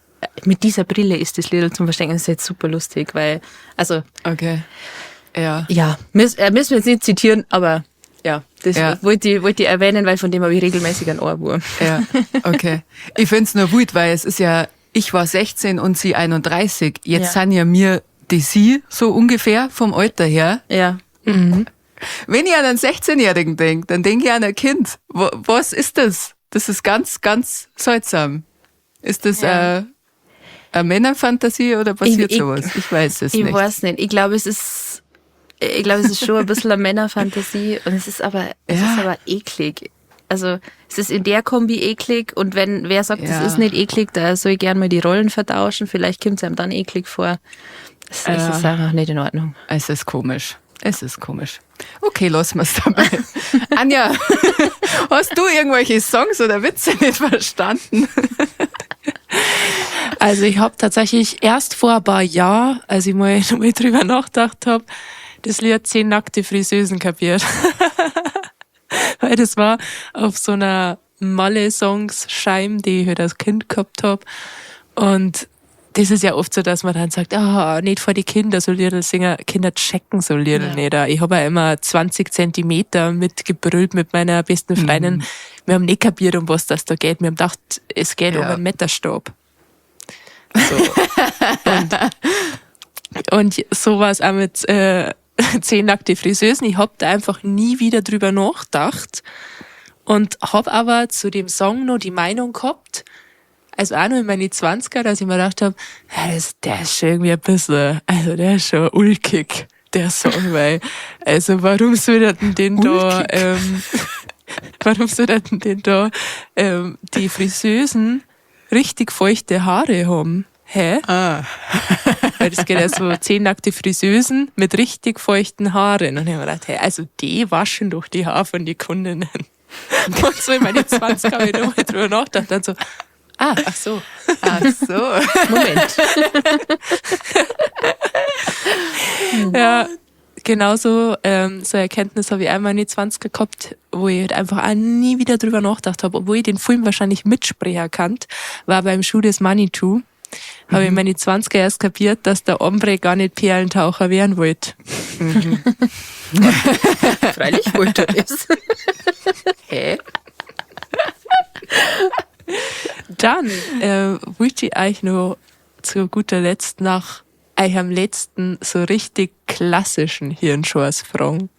mit dieser Brille ist das Lied zum Verstecken, das ist jetzt super lustig, weil, also, Okay. Ja. ja, müssen wir jetzt nicht zitieren, aber ja, das wollte ich erwähnen, weil von dem habe ich regelmäßig einen Ohrwurm. Ja, okay. Ich find's nur gut, weil es ist ja, ich war 16 und sie 31. Jetzt sind ja mir die sie so ungefähr vom Alter her. Ja. Wenn ich an einen 16-Jährigen denke, dann denke ich an ein Kind. Was ist das? Das ist ganz, ganz seltsam. Ist das eine Männerfantasie oder passiert sowas? Ich weiß es Ich nicht. weiß nicht. Ich glaube, es ist schon ein bisschen eine Männerfantasie, und es ist aber eklig. Also, es ist in der Kombi eklig, und wenn wer sagt, es ist nicht eklig, da soll ich gerne mal die Rollen vertauschen, vielleicht kommt es einem dann eklig vor. Es ist einfach nicht in Ordnung. Es ist komisch. Okay, lassen wir es dabei. Anja, hast du irgendwelche Songs oder Witze nicht verstanden? Also ich habe tatsächlich erst vor ein paar Jahren, als ich mal drüber nachgedacht habe, das Lied 10 nackte Friseusen kapiert. Weil das war auf so einer Malle-Songs-Scheibe, die ich halt als Kind gehabt habe. Und das ist ja oft so, dass man dann sagt, nicht vor die Kinder so Lieder singen. Kinder checken so Lieder nicht. Ich habe ja immer 20 Zentimeter mitgebrüllt mit meiner besten Freundin. Wir haben nicht kapiert, um was das da geht. Wir haben gedacht, es geht um einen Meterstab. So. und so war es auch mit 10 nackte Friseusen. Ich hab da einfach nie wieder drüber nachgedacht und hab aber zu dem Song noch die Meinung gehabt, also auch noch in meine 20er, dass ich mir gedacht habe, der ist schon irgendwie ein bisschen, also der ist schon ulkig, der Song, weil, also warum soll denn die Friseusen richtig feuchte Haare haben? Hä? Weil das geht ja so 10 nackte Friseusen mit richtig feuchten Haaren. Und ich habe mir gedacht, also die waschen doch die Haare von den Kundinnen. Und so in meine 20 habe ich nochmal drüber nachgedacht. Dann so, ach so. Moment. Ja, genauso so eine Erkenntnis habe ich einmal in die 20er gehabt, wo ich halt einfach auch nie wieder drüber nachgedacht habe, obwohl ich den Film wahrscheinlich mitsprechen kannt, war beim Schuh des Manitou. Habe ich in meine 20er erst kapiert, dass der Ombre gar nicht Perlentaucher werden wollte. Freilich wollte er das. Hä? Dann wollte ich euch noch zu guter Letzt nach eurem letzten so richtig klassischen Hirnschors fragen.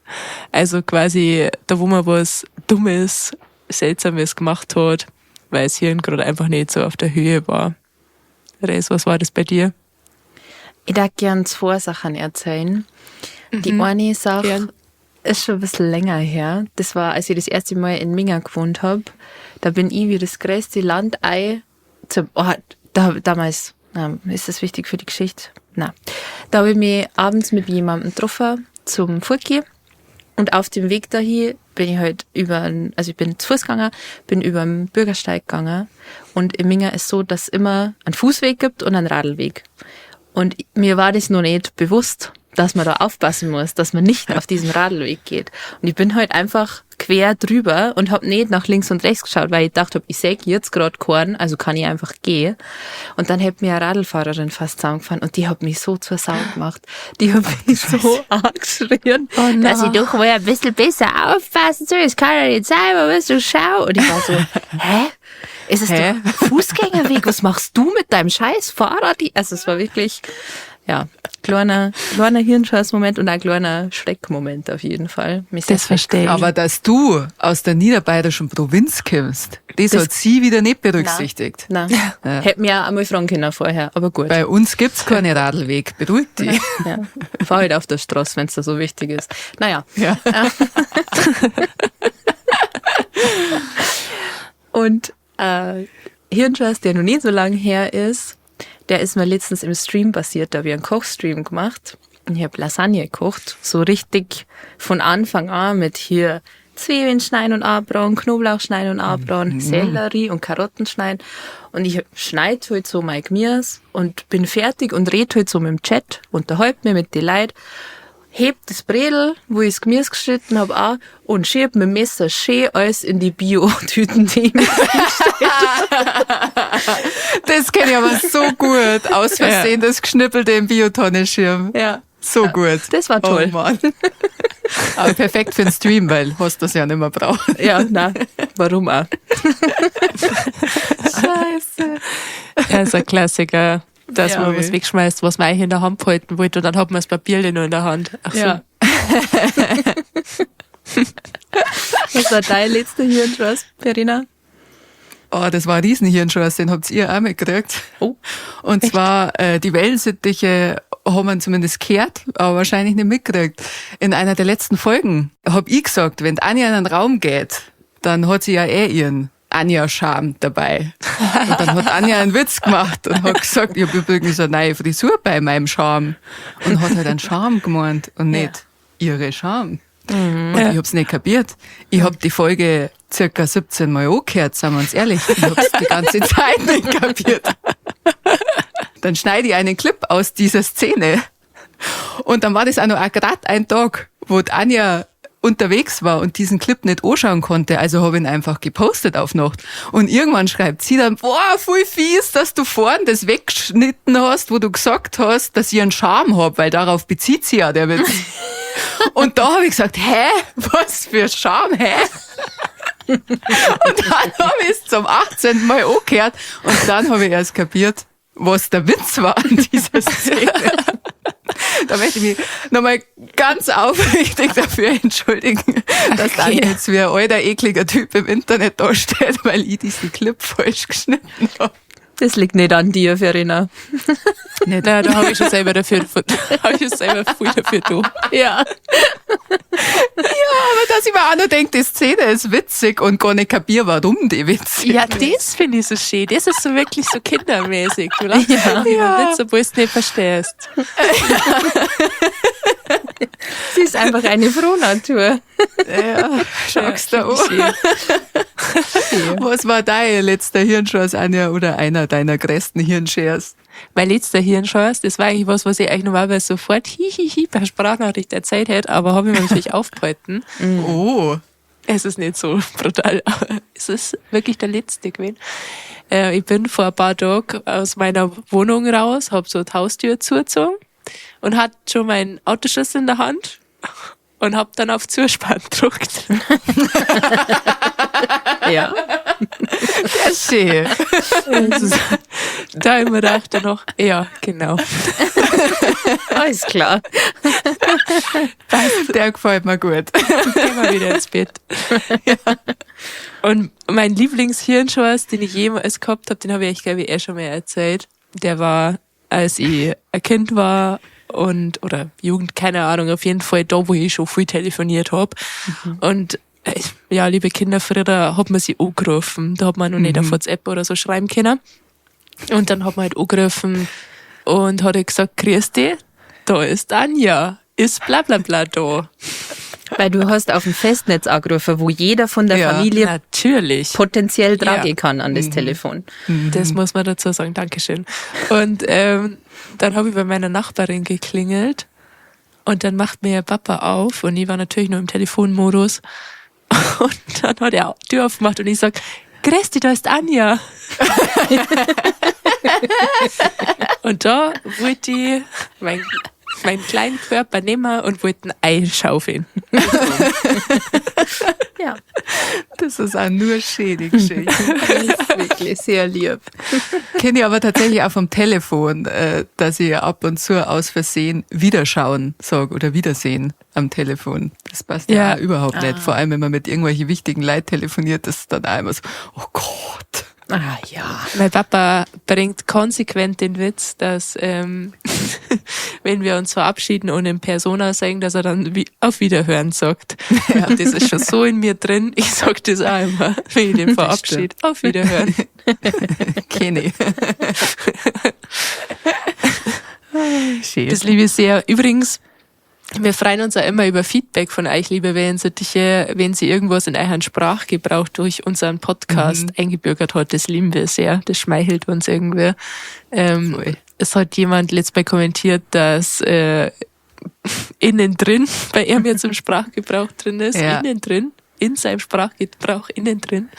Also quasi da, wo man was Dummes, Seltsames gemacht hat, weil das Hirn gerade einfach nicht so auf der Höhe war. Res, was war das bei dir? Ich darf gern 2 Sachen erzählen. Die eine Sache ist schon ein bisschen länger her. Das war, als ich das erste Mal in Minga gewohnt habe. Da bin ich wie das größte Landei damals Ist das wichtig für die Geschichte? Nein. Da habe ich mich abends mit jemandem getroffen zum Furki. Und auf dem Weg dahin bin ich halt ich bin zu Fuß gegangen, bin über den Bürgersteig gegangen. Und in Minga ist so, dass es immer einen Fußweg gibt und einen Radlweg. Und mir war das noch nicht bewusst, dass man da aufpassen muss, dass man nicht auf diesen Radlweg geht. Und ich bin halt einfach quer drüber und habe nicht nach links und rechts geschaut, weil ich dachte, ich sehe jetzt gerade keinen, also kann ich einfach gehen. Und dann hat mir eine Radlfahrerin fast zusammengefahren und die hat mich so zur Sau gemacht. Die hat mich so angeschrien, dass ich doch wohl ein bisschen besser aufpassen soll. Es kann ja nicht sein, aber was du schau. Und ich war so, hä? Ist es doch ein Fußgängerweg? Was machst du mit deinem scheiß Fahrrad? Also es war wirklich, ja, kleiner Hirnscheiß-Moment und ein kleiner Schreckmoment auf jeden Fall. Das verstehe ich. Aber dass du aus der niederbayerischen Provinz kommst, das hat sie wieder nicht berücksichtigt. Nein. Hätte mir auch einmal fragen können vorher, aber gut. Bei uns gibt's keine Radlweg, beruhig dich. Ja. Fahr halt auf der Straße, wenn es da so wichtig ist. Naja. Ja. Und Hirnscheiß, der noch nicht so lange her ist, der ist mir letztens im Stream passiert. Da habe ich einen Kochstream gemacht und ich habe Lasagne gekocht. So richtig von Anfang an mit hier Zwiebeln schneiden und anbraten, Knoblauch schneiden und anbraten, Sellerie und Karotten schneiden. Und ich schneide halt so mein Gemüse und bin fertig und rede halt so mit dem Chat, unterhalte mich mit den Leuten, heb das Bredel, wo ich das Gemüse geschnitten habe, auch und schieb mit dem Messer schön alles in die Bio-Tüten, die ich mir Das kenne ich aber so gut. Aus Versehen das Geschnippelte im Biotonne-Schirm. Ja. So gut. Das war toll. Oh Mann. Aber perfekt für den Stream, weil hast das ja nicht mehr braucht. Ja, nein, warum auch? Scheiße. Ja, ist ein Klassiker, dass Ja, man was wegschmeißt, was man eigentlich in der Hand halten wollte und dann hat man das Papier nur in der Hand. Ach so. Ja. Was war dein letzter Hirnscheiß, Verena? Oh, das war ein Riesenhirnscheiß, den habt ihr auch mitgekriegt. Oh, Und zwar, die Wellensittiche haben wir zumindest gehört, aber wahrscheinlich nicht mitgekriegt. In einer der letzten Folgen hab ich gesagt, wenn Anja in einen Raum geht, dann hat sie ja ihren Anja-Charme dabei. Und dann hat Anja einen Witz gemacht und hat gesagt, ich habe übrigens eine neue Frisur bei meinem Charme. Und hat halt einen Charme gemeint und nicht ihre Charme. Und ich hab's nicht kapiert. Ich hab die Folge circa 17 Mal angehört, sagen wir uns ehrlich. Ich hab's die ganze Zeit nicht kapiert. Dann schneide ich einen Clip aus dieser Szene. Und dann war das auch noch gerade ein Tag, wo die Anja unterwegs war und diesen Clip nicht anschauen konnte. Also habe ich ihn einfach gepostet auf Nacht. Und irgendwann schreibt sie dann, boah, voll fies, dass du vorhin das weggeschnitten hast, wo du gesagt hast, dass ich einen Charme hab, weil darauf bezieht sie ja der Witz. Und da habe ich gesagt, hä? Was für Charme, hä? Und dann habe ich es zum 18. Mal angehört und dann habe ich erst kapiert, was der Witz war an dieser Szene. Da möchte ich mich nochmal ganz aufrichtig dafür entschuldigen, dass dann jetzt wie ein alter, ekliger Typ im Internet dasteht, weil ich diesen Clip falsch geschnitten habe. das liegt nicht an dir, Verena. Nein, da habe ich schon selber dafür, viel dafür tun. Ja. Aber dass ich mir auch noch denke, die Szene ist witzig und gar nicht kapiere, warum die witzig Ja, ist. das finde ich so schön. Das ist so wirklich so kindermäßig. Du lachst Ja. über Witz, obwohl du es nicht verstehst. Sie ist einfach eine Frohnatur. Ja, schau's da an. Schön. Was war dein letzter Hirnschuss, Anja, oder einer deiner größten Hirnschuss? Mein letzter Hirnschuss, das war eigentlich was ich eigentlich normalerweise sofort per Sprachnachricht erzählt hätte, aber habe ich mir natürlich aufgehalten. Oh. Es ist nicht so brutal, aber es ist wirklich der letzte gewesen. Ich bin vor ein paar Tagen aus meiner Wohnung raus, habe so die Haustür zugezogen und hatte schon meinen Autoschlüssel in der Hand und habe dann auf Zuspann gedrückt. Ja. Das ist schön. Da immer dachte noch, ja, genau. Alles klar. Der gefällt mir gut. Gehen wir wieder ins Bett. Und mein Lieblingshirnschuss, den ich jemals gehabt habe, den habe ich, glaube ich, schon mal erzählt. Der war, als ich ein Kind war oder Jugend, keine Ahnung, auf jeden Fall da, wo ich schon viel telefoniert habe. Und ja, liebe Kinder, früher hat man sie angerufen. Da hat man noch nicht auf WhatsApp oder so schreiben können. Und dann hat man halt angerufen und hat halt gesagt, grüß dich, da ist Anja, ist bla bla bla da. Weil du hast auf dem Festnetz angerufen, wo jeder von der Ja, Familie Natürlich. potenziell dran Ja. kann an das Telefon. Das muss man dazu sagen, Dankeschön. Und dann habe ich bei meiner Nachbarin geklingelt und dann macht mir ihr Papa auf und ich war natürlich nur im Telefonmodus und dann hat er die Tür aufgemacht und ich sag, grüß dich, da ist Anja. Und da wollte ich meinen kleinen Körper nehmen und wollte ein Ei schaufeln. Ja, Das ist auch nur schädig schön. das ist wirklich sehr lieb. Kenne ich aber tatsächlich auch vom Telefon, dass ich ab und zu aus Versehen Wiederschauen sage oder Wiedersehen am Telefon. Das passt ja Ja. auch überhaupt nicht. Vor allem, wenn man mit irgendwelchen wichtigen Leuten telefoniert, das ist dann auch immer so, oh Gott. Ah ja. Mein Papa bringt konsequent den Witz, dass wenn wir uns verabschieden und in Persona sagen, dass er dann auf Wiederhören sagt. Ja, das ist schon so in mir drin. Ich sag das auch immer, wenn ich den verabschiede. Auf Wiederhören. Kenne ich. Schön. Das liebe ich sehr. Übrigens, wir freuen uns auch immer über Feedback von euch, liebe Wellensittiche, wenn sie irgendwas in euren Sprachgebrauch durch unseren Podcast eingebürgert hat. Das lieben wir sehr. Das schmeichelt uns irgendwie. Es hat jemand letztes Mal kommentiert, dass innen drin bei ihm jetzt im Sprachgebrauch drin ist. Ja. Innen drin. In seinem Sprachgebrauch innen drin.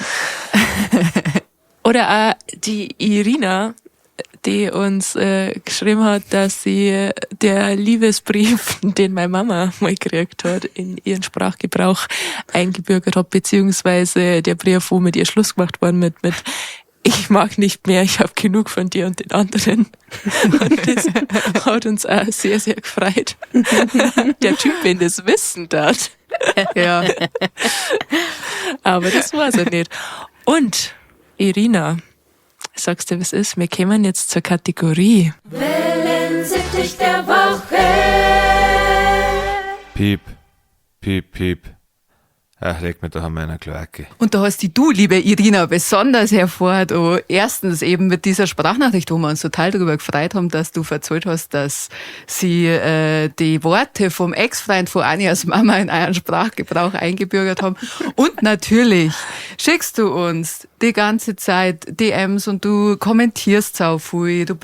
Oder auch die Irina, die uns geschrieben hat, dass sie der Liebesbrief, den meine Mama mal gekriegt hat, in ihren Sprachgebrauch eingebürgert hat, beziehungsweise der Brief, wo mit ihr Schluss gemacht worden mit ich mag nicht mehr, ich habe genug von dir und den anderen. Und das hat uns auch sehr, sehr gefreut. Der Typ, wenn das wissen darf. Ja. Aber das war's ja nicht. Und, Irina, sagst du, was ist? Wir kommen jetzt zur Kategorie. Wellensittich der Woche. Piep, piep, piep. Ach, leg mir doch an meiner Kloake. Und da hast die du, liebe Irina, besonders hervor. Du, erstens eben mit dieser Sprachnachricht, wo wir uns total darüber gefreut haben, dass du erzählt hast, dass sie die Worte vom Ex-Freund von Anjas Mama in euren Sprachgebrauch eingebürgert haben. Und natürlich schickst du uns die ganze Zeit DMs und du kommentierst sau viel. Du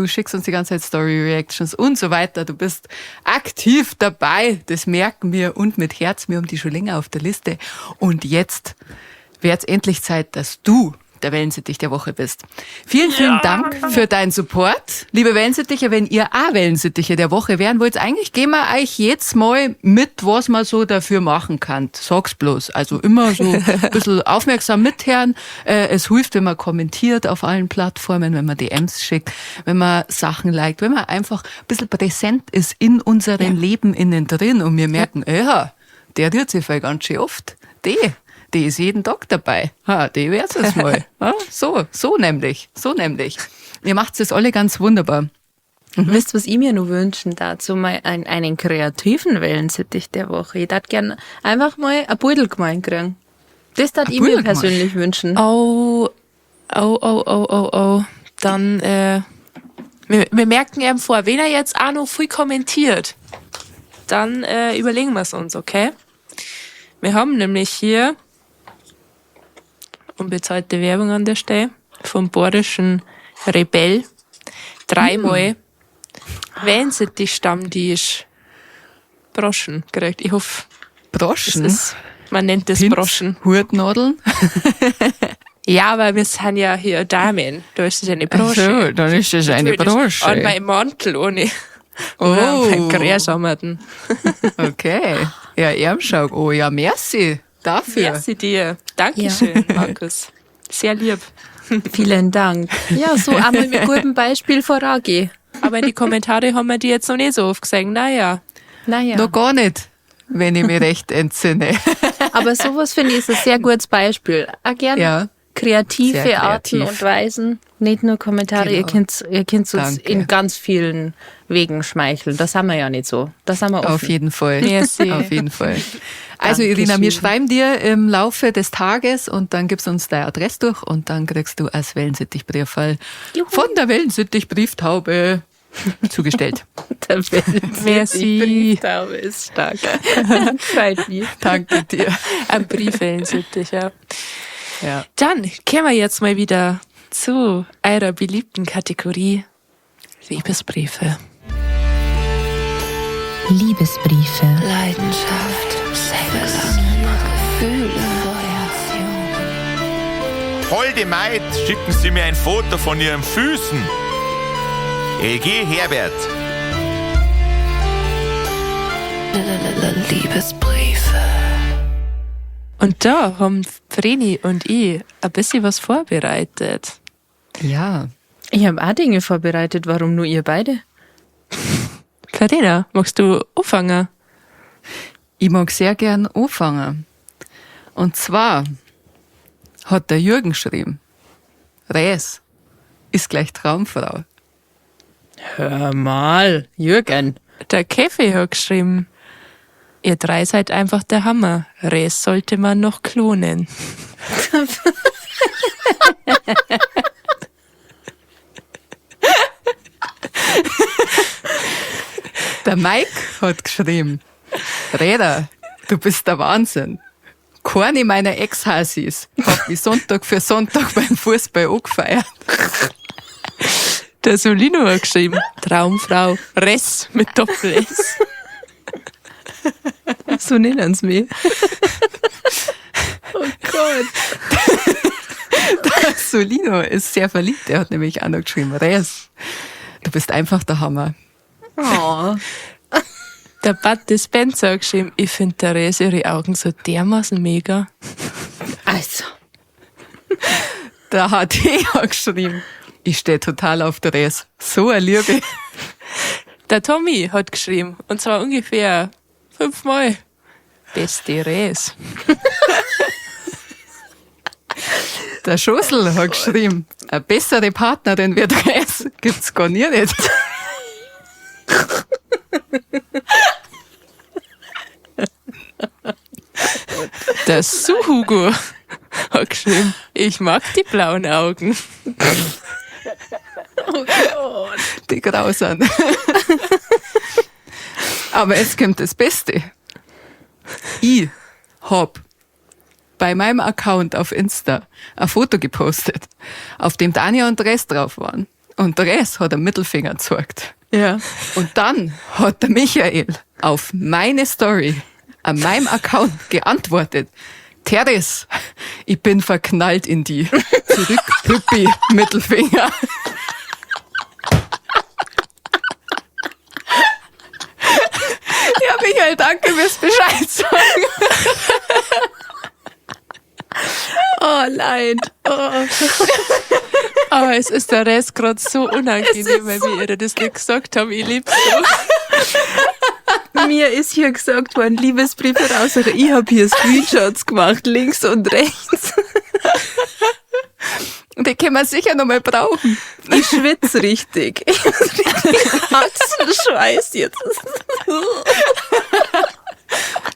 schickst uns die ganze Zeit Story-Reactions und so weiter. Du bist aktiv dabei. Das merken wir und mit Herz. Wir haben die schon länger auf der Liste. Und jetzt wäre es endlich Zeit, dass du der Wellensittich der Woche bist. Vielen, vielen Dank für deinen Support. Liebe Wellensittiche, wenn ihr auch Wellensittiche der Woche werden wollt, eigentlich gehen wir euch jetzt mal mit, was man so dafür machen kann. Sag's bloß. Also immer so ein bisschen aufmerksam mithören. Es hilft, wenn man kommentiert auf allen Plattformen, wenn man DMs schickt, wenn man Sachen liked, wenn man einfach ein bisschen präsent ist in unserem Leben innen drin und wir merken, ja, der rührt sich voll ganz schön oft. Die ist jeden Tag dabei. Die wär's es mal. So nämlich. Ihr macht es alle ganz wunderbar. Wisst ihr, was ich mir nur wünschen dazu? Mal einen kreativen Wellensittich der Woche. Ich darf gerne einfach mal ein Pudel gemein kriegen. Das darf ich mir Pudel persönlich wünschen. Oh. Dann, wir merken eben vor, wenn er jetzt auch noch viel kommentiert, dann überlegen wir es uns, okay? Wir haben nämlich hier unbezahlte Werbung an der Stelle vom Bayerischen Rebell. 3-mal Wellensittich-Stammtisch Broschen gekriegt. Ich hoffe, Broschen? man nennt das Pins, Broschen. Hutnadeln? Ja, aber wir sind ja hier Damen. Da ist es eine Brosche. So, dann ist das eine Natürlich. Brosche. An meinem Mantel ohne. Oh. Oder an meinem Gräsammerten. Okay. Ja, Ärmschau. Oh ja, merci dafür. Merci dir. Dankeschön, Markus. Sehr lieb. Vielen Dank. Ja, so einmal mit gutem Beispiel vorangehen. Aber in die Kommentare haben wir die jetzt noch nicht so oft gesehen. Naja. Noch gar nicht, wenn ich mich recht entsinne. Aber sowas finde ich ist ein sehr gutes Beispiel. Auch gern Ja. kreative Sehr Arten kreativ. und Weisen. Nicht nur Kommentare, Genau. ihr könnt uns Danke. in ganz vielen Wegen schmeicheln. Das haben wir ja nicht so. Das haben wir offen. Auf jeden Fall. Merci. Auf jeden Fall. Also Dankeschön. Irina, wir schreiben dir im Laufe des Tages und dann gibst du uns deine Adresse durch und dann kriegst du als Wellensittich-Briefall von der Wellensittich-Brieftaube zugestellt. Der Merci. Brieftaube ist stark. Freut mich. Danke dir. Ein Briefwellensittich, ja. Ja. Dann kommen wir jetzt mal wieder zu eurer beliebten Kategorie Liebesbriefe. Liebesbriefe. Leidenschaft, Sex, Gefühle, Holde Maid, schicken Sie mir ein Foto von Ihren Füßen. LG Herbert. Liebesbriefe. Und da haben Vreni und ich ein bisschen was vorbereitet. Ja. Ich habe auch Dinge vorbereitet. Warum nur ihr beide? Verena, magst du anfangen? Ich mag sehr gern anfangen. Und zwar hat der Jürgen geschrieben, Res ist gleich Traumfrau. Hör mal, Jürgen. Der Käfi hat geschrieben, ihr drei seid einfach der Hammer. Res sollte man noch klonen. Der Mike hat geschrieben, Räder, du bist der Wahnsinn. Keine meiner Ex-Hasis hat mich Sonntag für Sonntag beim Fußball angefeiert. Der Solino hat geschrieben, Traumfrau, Res mit Doppel-S. So nennen sie mich. Oh Gott. Der Solino ist sehr verliebt. Er hat nämlich auch noch geschrieben, Res, du bist einfach der Hammer. Oh. Der Bud Dispenser hat geschrieben, ich finde der Res ihre Augen so dermaßen mega. Also. Der HT hat geschrieben, ich stehe total auf der Res. So eine Liebe. Der Tommy hat geschrieben, und zwar ungefähr 5-mal. Beste Res. Der Schossel hat geschrieben, eine bessere Partnerin wie der Res gibt's gar nie nicht. Der Suhugo hat geschrieben, ich mag die blauen Augen. Die grausam. Aber jetzt kommt das Beste. Ich hab bei meinem Account auf Insta ein Foto gepostet, auf dem Tanja und Res drauf waren. Und der Res hat einen Mittelfinger gezeigt. Ja. Und dann hat der Michael auf meine Story an meinem Account geantwortet. Teres, ich bin verknallt in die. Zurück, Püppi, Mittelfinger. Ja, Michael, danke fürs Bescheid sagen. Oh, leid. Oh. Aber es ist der Rest gerade so unangenehm, weil wir ihr das nicht gesagt haben. Ich lieb's so. Mir ist hier gesagt worden, Liebesbriefe raus. Ich habe hier Screenshots gemacht, links und rechts. Und die können wir sicher noch mal brauchen. Ich schwitze richtig. Ich hab richtig Schweiß jetzt.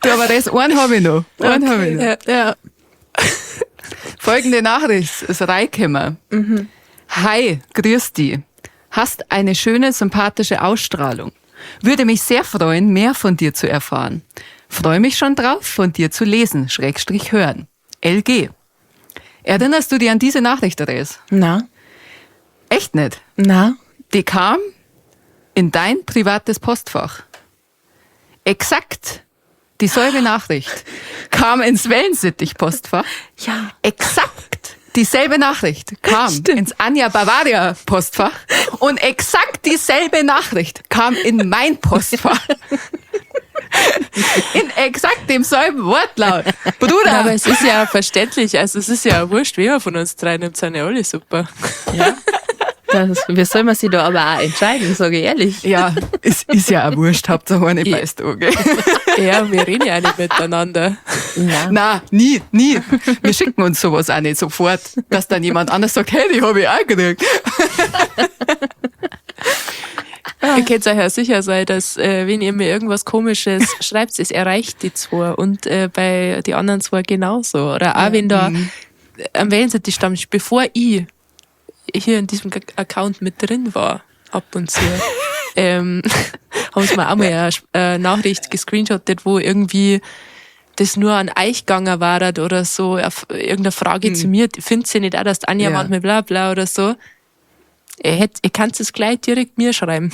Du, aber das einen habe ich noch. Einen habe ich noch. Ja. Folgende Nachricht ist reingekommen. Hi, grüß dich. Hast eine schöne, sympathische Ausstrahlung. Würde mich sehr freuen, mehr von dir zu erfahren. Freue mich schon drauf, von dir zu lesen, / hören. LG. Erinnerst du dich an diese Nachricht, Therese? Na? Echt nicht? Na? Die kam in dein privates Postfach. Exakt dieselbe Nachricht kam ins Wellensittich-Postfach. Ja. Exakt dieselbe Nachricht kam ins Anja Bavaria Postfach und exakt dieselbe Nachricht kam in mein Postfach. In exakt demselben Wortlaut. Bruder! Aber es ist ja verständlich, also es ist ja wurscht, wer von uns drei nimmt, sind ja alle super. Wie soll man sich da aber auch entscheiden, sage ich ehrlich. Ja, es ist ja auch wurscht, Hauptsache eine beißt an, gell? Ja, wir reden ja auch nicht miteinander. Nein. Nein, nie. Wir schicken uns sowas auch nicht sofort, dass dann jemand anders sagt, hey, die habe ich auch gekriegt. Ihr könnt euch ja sicher sein, dass wenn ihr mir irgendwas Komisches schreibt, es erreicht die zwei und bei die anderen zwei genauso. Oder auch wenn da am Wellensittich stand, bevor ich hier in diesem Account mit drin war, ab und zu, haben sie mir auch mal eine Nachricht gescreenshottet, wo irgendwie das nur an euch gegangen war oder so, auf irgendeine Frage zu mir, findet ihr nicht auch, dass die Anja manchmal bla bla oder so? Ihr könnt es gleich direkt mir schreiben.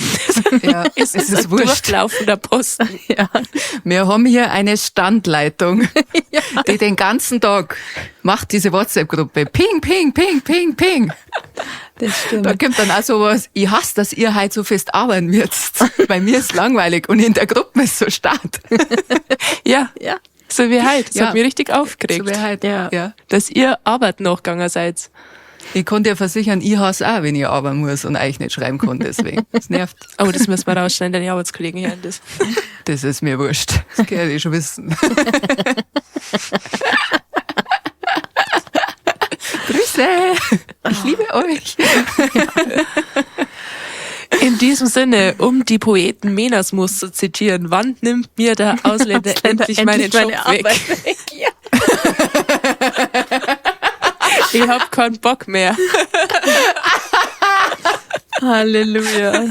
Ja, es ist ein wurscht. durchlaufender Posten. Ja. Wir haben hier eine Standleitung, die den ganzen Tag macht diese WhatsApp-Gruppe. Ping, ping, ping, ping, ping. Das stimmt. Da kommt dann auch sowas, ich hasse, dass ihr heute so fest arbeiten müsst. Bei mir ist langweilig und in der Gruppe ist so stark. Ja, Ja. so wie heute. Das Ja. hat mich richtig aufgeregt, So wie heute. Ja. dass ihr Arbeit nachgegangen seid. Ich kann dir versichern, ich hasse auch, wenn ich arbeiten muss und euch nicht schreiben kann, deswegen. Das nervt. Oh, das müssen wir rausschneiden, deine Arbeitskollegen hören das. Das ist mir wurscht. Das kann ich schon wissen. Grüße! Ich liebe euch! In diesem Sinne, um die Poeten Menasmus zu zitieren, wann nimmt mir der Ausländer endlich meinen Job weg? Ja. Ich hab keinen Bock mehr. Halleluja.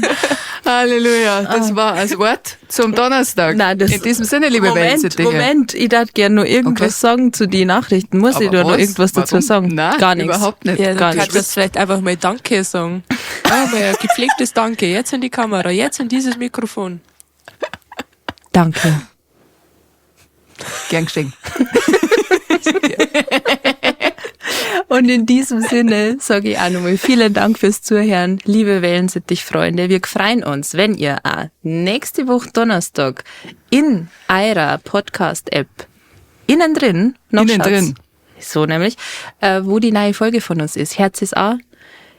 Halleluja, das war das Wort zum Donnerstag. Nein, das in diesem Sinne, liebe Wellensittiche. Moment, ich darf gerne noch irgendwas sagen zu den Nachrichten. Muss ich Aber da noch was? irgendwas dazu Warum? sagen? Nein, gar nichts. überhaupt nicht. Ja, Gar du kannst nichts. das vielleicht einfach mal Danke sagen. Ja, mal ein gepflegtes Danke. Jetzt in die Kamera, jetzt in dieses Mikrofon. Danke. Gern geschehen. Und in diesem Sinne sage ich auch nochmal vielen Dank fürs Zuhören, liebe Wellensittich-Freunde. Wir freuen uns, wenn ihr auch nächste Woche Donnerstag in eurer Podcast-App innen drin noch Innen schaut. drin. So nämlich, wo die neue Folge von uns ist. Herz ist auch.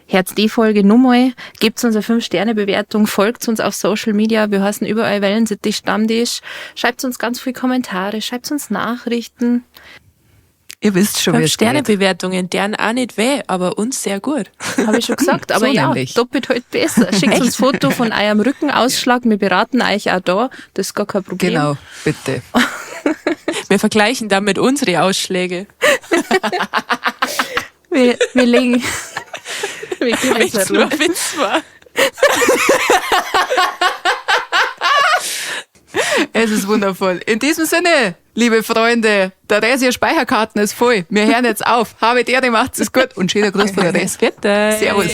Herz die Folge nochmal. Gebt uns eine 5-Sterne-Bewertung, folgt uns auf Social Media. Wir heißen überall Wellensittich Stammtisch. Schreibt uns ganz viele Kommentare, schreibt uns Nachrichten. Ihr wisst schon, wie es geht. 5-Sterne-Bewertungen, deren auch nicht weh, aber uns sehr gut. Habe ich schon gesagt, aber So ja, nämlich. doppelt halt besser. Schickt uns Foto von eurem Rückenausschlag, wir beraten euch auch da, das ist gar kein Problem. Genau, bitte. Wir vergleichen damit unsere Ausschläge. Wir legen, wir geben Wenn's jetzt nur eine ein Witz war. Es ist wundervoll. In diesem Sinne, liebe Freunde, der Resier Speicherkarten ist voll. Wir hören jetzt auf. Habe die Ehre, macht's es gut und schöner Gruß von der Res. Bitte. Servus.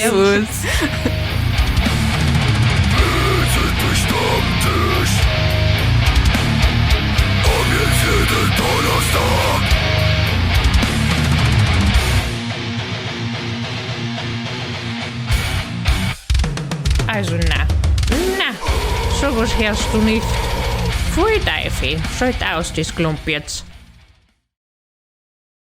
Also na, sowas hörst du nicht. Voll Teufel, schalt aus das Klump jetzt.